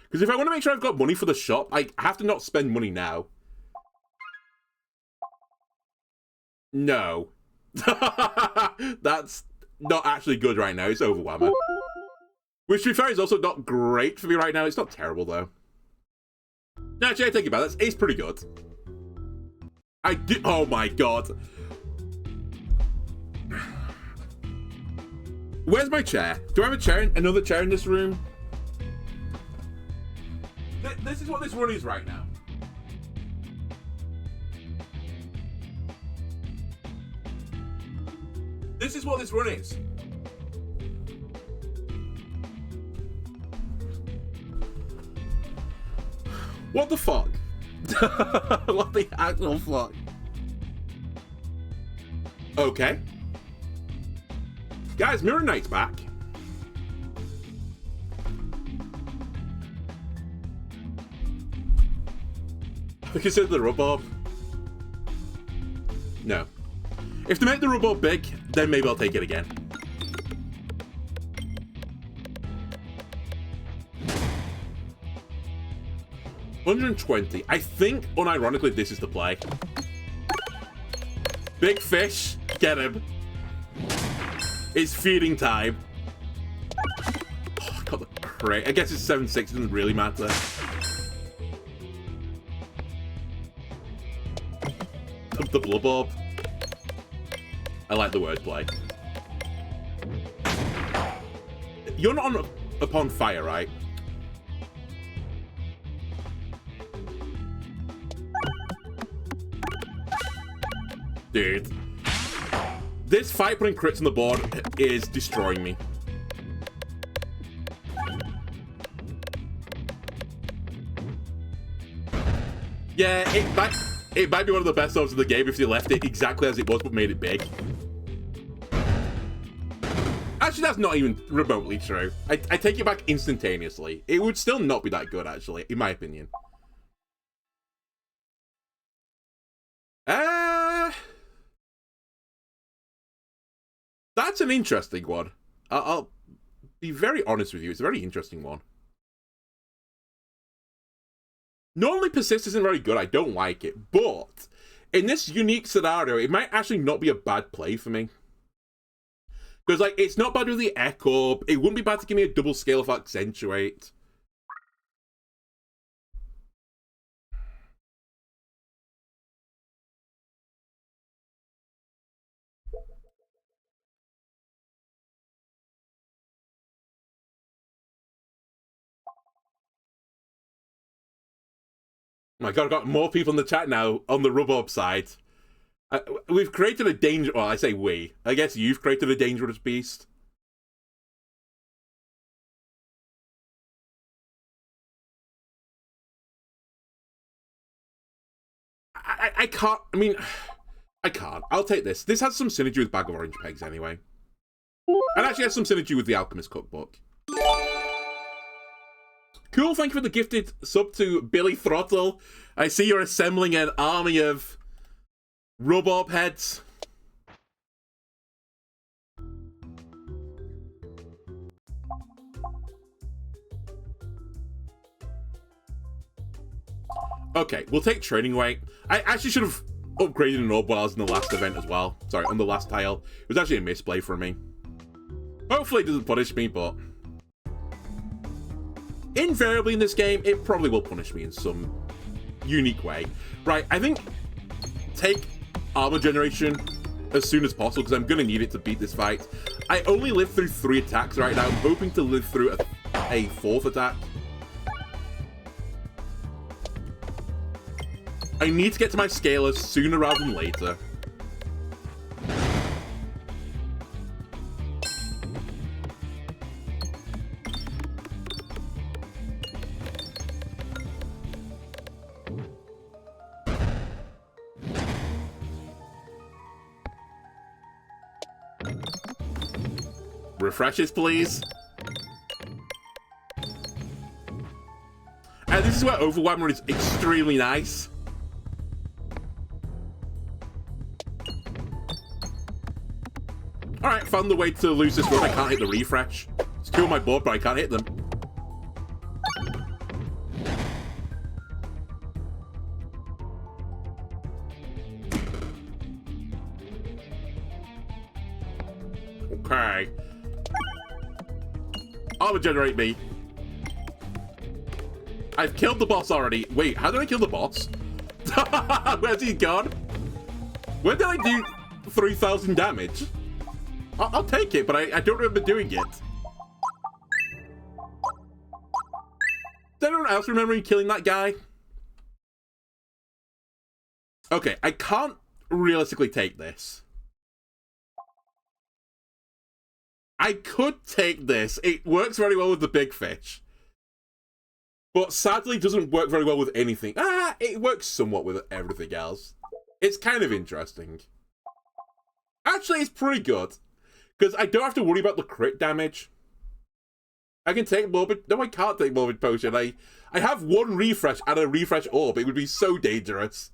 Because if I want to make sure I've got money for the shop, I have to not spend money now. No. That's not actually good right now. It's Overwhammer. Which, to be fair, is also not great for me right now. It's not terrible, though. No, actually, I take it back. It's pretty good. I did. Oh my god. Where's my chair? Do I have a chair? Another chair in this room? This is what this run is right now. This is what this run is. What the fuck? What the actual fuck? Okay. Guys, Mirror Knight's back. I consider the rhubarb. No. If they make the rhubarb big, then maybe I'll take it again. $120. I think, unironically, this is the play. Big fish, get him. It's feeding time. Oh, I got the crit. I guess it's 7-6, it doesn't really matter. The blubbob. I like the wordplay. You're not on upon fire, right? Dude. This fight putting crits on the board is destroying me. Yeah, it might be one of the best songs in the game if you left it exactly as it was but made it big. Actually, that's not even remotely true. I take it back instantaneously. It would still not be that good, actually, in my opinion. That's an interesting one. I'll be very honest with you. It's a very interesting one. Normally, Persist isn't very good. I don't like it. But in this unique scenario, it might actually not be a bad play for me. Because, like, it's not bad with the Echo. It wouldn't be bad to give me a double scale of Accentuate. My god, I've got more people in the chat now on the rhubarb side. We've created a danger... Well, I say we. I guess you've created a dangerous beast. I can't... I mean... I can't. I'll take this. This has some synergy with Bag of Orange Pegs anyway. And actually has some synergy with the Alchemist Cookbook. Cool, thank you for the gifted sub to Billy Throttle. I see you're assembling an army of rhubarb heads. Okay, we'll take training weight. I actually should have upgraded an orb while I was in the last event as well. Sorry, on the last tile. It was actually a misplay for me. Hopefully it doesn't punish me, but invariably in this game, it probably will punish me in some unique way. Right, I think take armor generation as soon as possible, because I'm going to need it to beat this fight. I only lived through 3 attacks right now. I'm hoping to live through a 4th attack. I need to get to my scaler sooner rather than later. Refreshes, please. And this is where Overwhelmer is extremely nice. Alright, found the way to lose this run. I can't hit the refresh. It's 2 on my board, but I can't hit them. Okay. Armor generate me. I've killed the boss already. Wait, how did I kill the boss? Where's he gone? When did I do 3,000 damage? I'll take it, but I don't remember doing it. Does anyone else remember killing that guy? Okay, I can't realistically take this. I could take this. It works very well with the big fish. But sadly doesn't work very well with anything. It works somewhat with everything else. It's kind of interesting. Actually, it's pretty good. Because I don't have to worry about the crit damage. I can take Morbid... No, I can't take Morbid Potion. I have 1 refresh and a refresh orb. It would be so dangerous.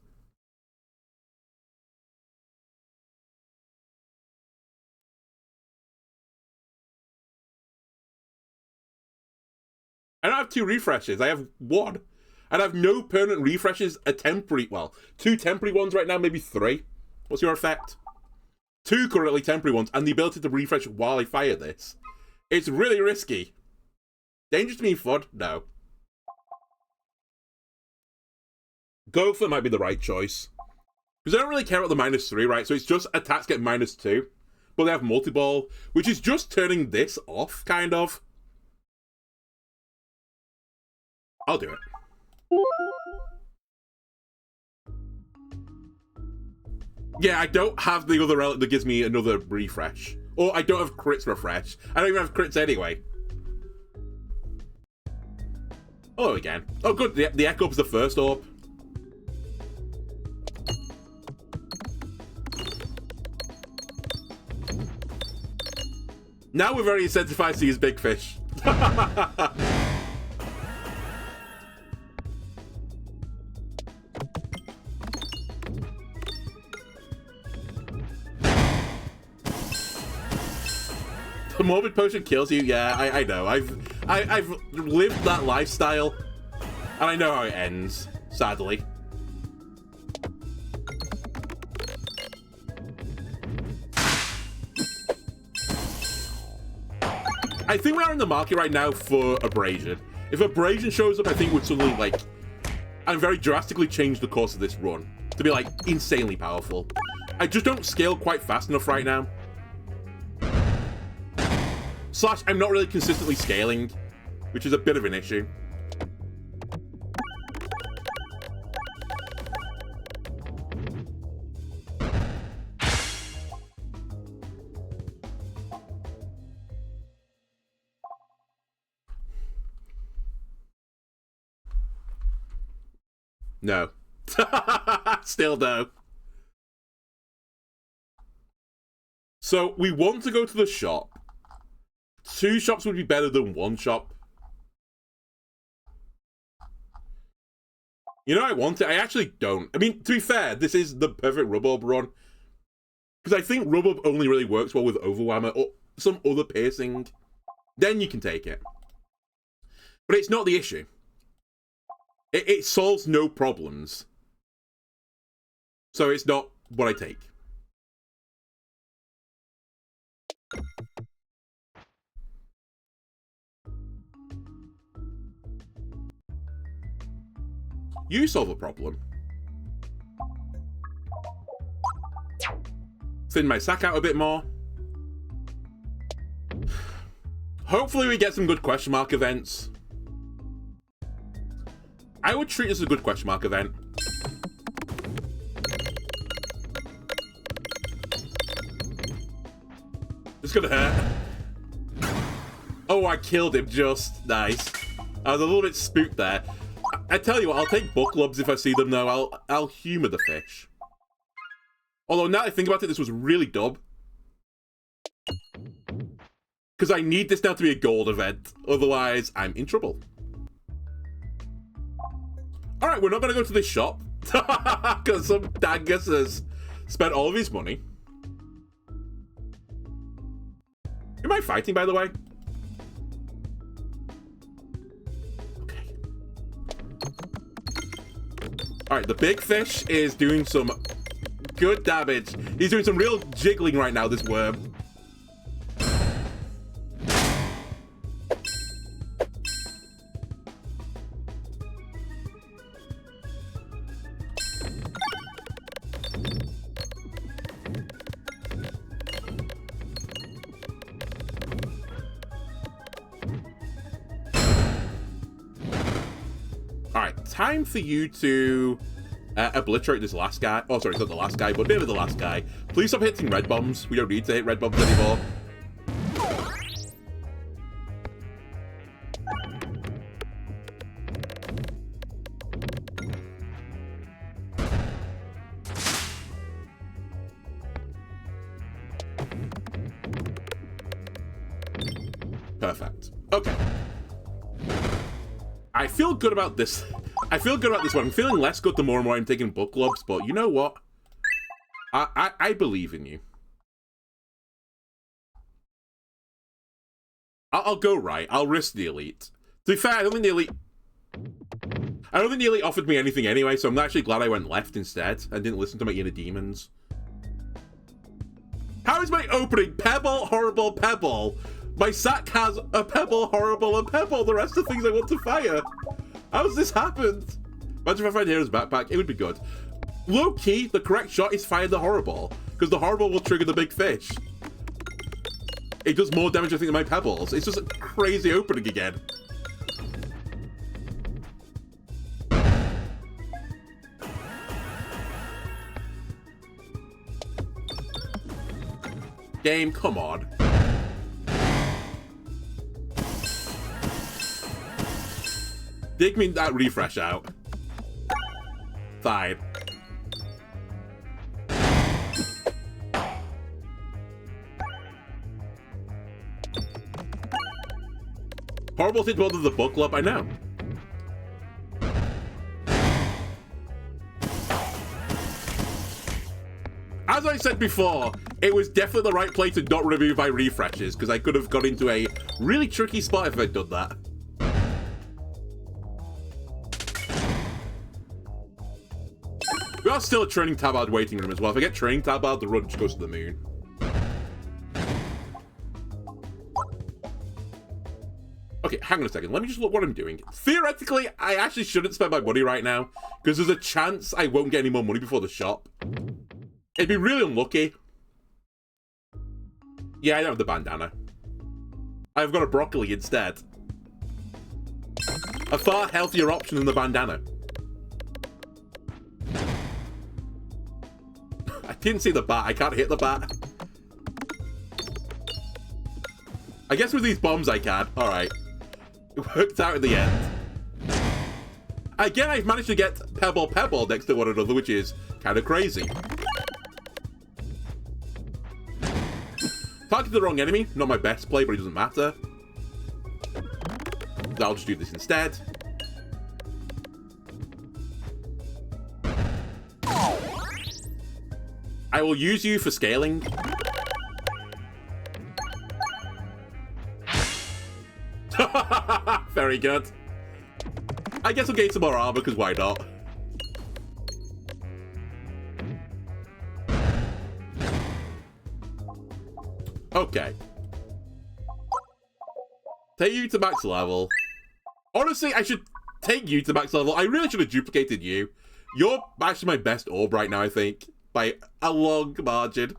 I don't have 2 refreshes. I have 1. And I have no permanent refreshes. A temporary... Well, 2 temporary ones right now, maybe 3. What's your effect? 2 currently temporary ones, and the ability to refresh while I fire this. It's really risky. Dangerous to me, FUD? No. Gopher might be the right choice. Because I don't really care about the -3, right? So it's just attacks get -2. But they have multi-ball, which is just turning this off, kind of. I'll do it. Yeah, I don't have the other relic that gives me another refresh. Or I don't have crits refresh. I don't even have crits anyway. Hello again. Oh good, the Echo was the first orb. Now we're very incentivized to use big fish. The Morbid Potion kills you. Yeah, I know. I've lived that lifestyle, and I know how it ends. Sadly. I think we are in the market right now for Abrasion. If Abrasion shows up, I think it would suddenly, like, and very drastically change the course of this run to be, like, insanely powerful. I just don't scale quite fast enough right now. Slash, I'm not really consistently scaling, which is a bit of an issue. No. Still no. So, we want to go to the shop. 2 shops would be better than 1 shop. You know, I want it. I actually don't. I mean, to be fair, this is the perfect Rub-Orb run. Because I think Rub-Orb only really works well with Overwhammer or some other piercing. Then you can take it. But it's not the issue. It solves no problems. So it's not what I take. You solve a problem. Thin my sack out a bit more. Hopefully we get some good question mark events. I would treat this as a good question mark event. It's gonna hurt. Oh, I killed him just. Nice. I was a little bit spooked there. I tell you what, I'll take book clubs if I see them though. I'll humor the fish. Although now that I think about it, this was really dumb. Because I need this now to be a gold event. Otherwise, I'm in trouble. Alright, we're not going to go to this shop. Because some dangus has spent all of his money. Who am I fighting, by the way? Okay. Alright, the big fish is doing some good damage. He's doing some real jiggling right now, this worm. Alright, time for you to obliterate this last guy. Oh, sorry, it's not the last guy, but maybe the last guy. Please stop hitting red bombs. We don't need to hit red bombs anymore. Perfect. Okay. I feel good about this. I feel good about this one. I'm feeling less good the more and more I'm taking book clubs, but you know what? I believe in you. I'll go right. I'll risk the elite. To be fair, I don't think the elite offered me anything anyway, so I'm actually glad I went left instead and didn't listen to my inner demons. How is my opening Pebble, Horrible, Pebble? My sack has a Pebble, Horrible, and Pebble. The rest of the things I want to fire. How's this happened? Imagine if I find Hero's backpack. It would be good. Low key, the correct shot is fire the Horrible, because the Horrible will trigger the big fish. It does more damage, I think, than my Pebbles. It's just a crazy opening again. Game, come on. Dig me that refresh out. Fine. Horrible did well to the book club, I know. As I said before, it was definitely the right play to not remove my refreshes, because I could have got into a really tricky spot if I'd done that. We are still a training tabard waiting room as well. If I get training tabard, the run just goes to the moon. Okay, hang on a second. Let me just look what I'm doing. Theoretically, I actually shouldn't spend my money right now, because there's a chance I won't get any more money before the shop. It'd be really unlucky. Yeah, I don't have the bandana. I've got a broccoli instead. A far healthier option than the bandana. I didn't see the bat. I can't hit the bat. I guess with these bombs I can. Alright. It worked out in the end. Again, I've managed to get Pebble Pebble next to one another, which is kind of crazy. Targeted the wrong enemy. Not my best play, but it doesn't matter. So I'll just do this instead. I will use you for scaling. Very good. I guess I'll get some more armor, because why not? Okay. Take you to max level. Honestly, I should take you to max level. I really should have duplicated you. You're actually my best orb right now, I think. By a long margin.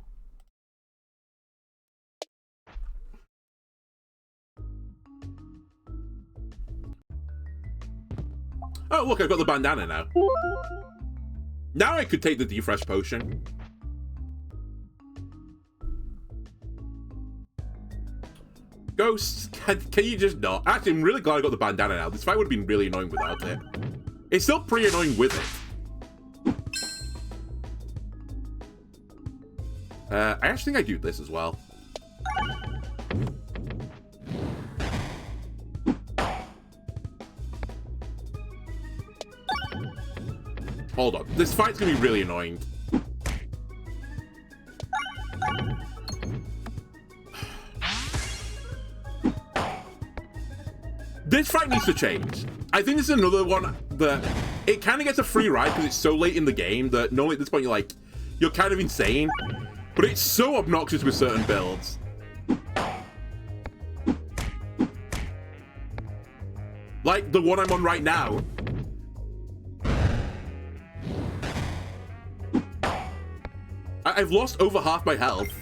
Oh, look, I've got the bandana now. Now I could take the defresh potion. Ghost, can you just not? Actually, I'm really glad I got the bandana now. This fight would have been really annoying without it. It's still pretty annoying with it. I actually think I do this as well. Hold on. This fight's gonna be really annoying. This fight needs to change. I think this is another one that it kind of gets a free ride because it's so late in the game that normally at this point you're kind of insane. But it's so obnoxious with certain builds. Like the one I'm on right now. I've lost over half my health.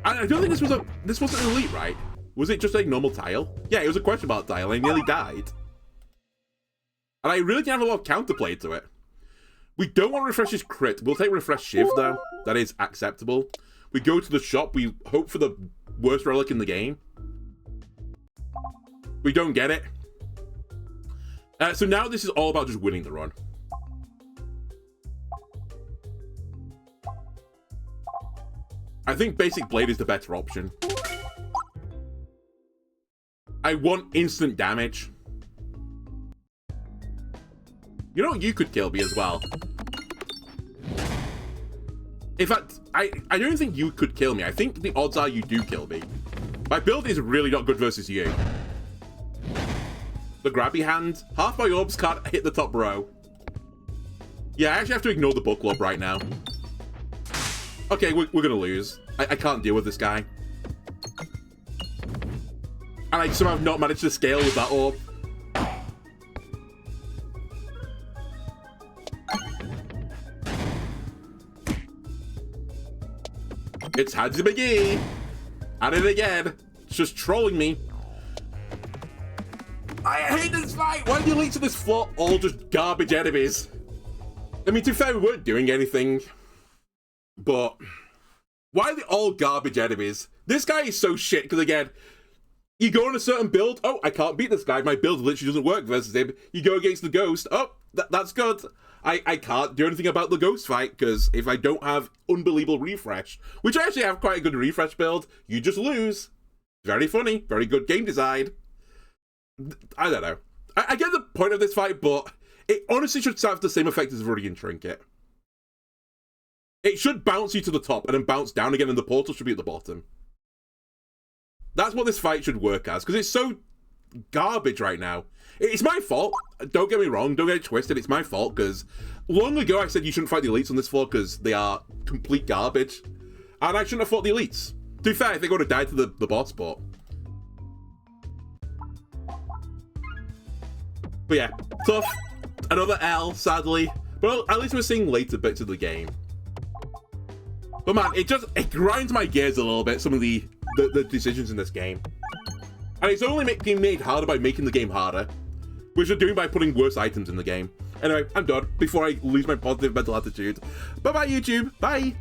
I don't think this wasn't an elite, right? Was it just a normal tile? Yeah, it was a question mark tile. I nearly died. And I really didn't have a lot of counterplay to it. We don't want to refresh his crit. We'll take refresh shiv though. That is acceptable. We go to the shop. We hope for the worst relic in the game. We don't get it. So now this is all about just winning the run. I think basic blade is the better option. I want instant damage. You know, you could kill me as well. In fact, I don't think you could kill me. I think the odds are you do kill me. My build is really not good versus you. The grabby hand. Half my orbs can't hit the top row. Yeah, I actually have to ignore the book club right now. Okay, we're gonna lose. I can't deal with this guy. And I somehow have not managed to scale with that orb. It's Hadsy McGee! At it again! It's just trolling me. I hate this fight! Why do you lead to this floor all just garbage enemies? I mean, to be fair, we weren't doing anything. But why are they all garbage enemies? This guy is so shit, because again, you go on a certain build, oh, I can't beat this guy, my build literally doesn't work versus him. You go against the ghost, oh, that's good. I can't do anything about the ghost fight, because if I don't have unbelievable refresh, which I actually have quite a good refresh build, you just lose. Very funny, very good game design. I don't know. I get the point of this fight, but it honestly should have the same effect as Viridian Trinket. It should bounce you to the top and then bounce down again, and the portal should be at the bottom. That's what this fight should work as, because it's so garbage right now. It's my fault. Don't get me wrong. Don't get it twisted. It's my fault, because long ago I said you shouldn't fight the elites on this floor because they are complete garbage. And I shouldn't have fought the elites. To be fair, I think I would have died to the boss spot. But yeah, tough. Another L, sadly. But at least we're seeing later bits of the game. But man, it grinds my gears a little bit, some of the decisions in this game. And it's only being made harder by making the game harder, which they're doing by putting worse items in the game. Anyway, I'm done before I lose my positive mental attitude. Bye-bye, YouTube. Bye.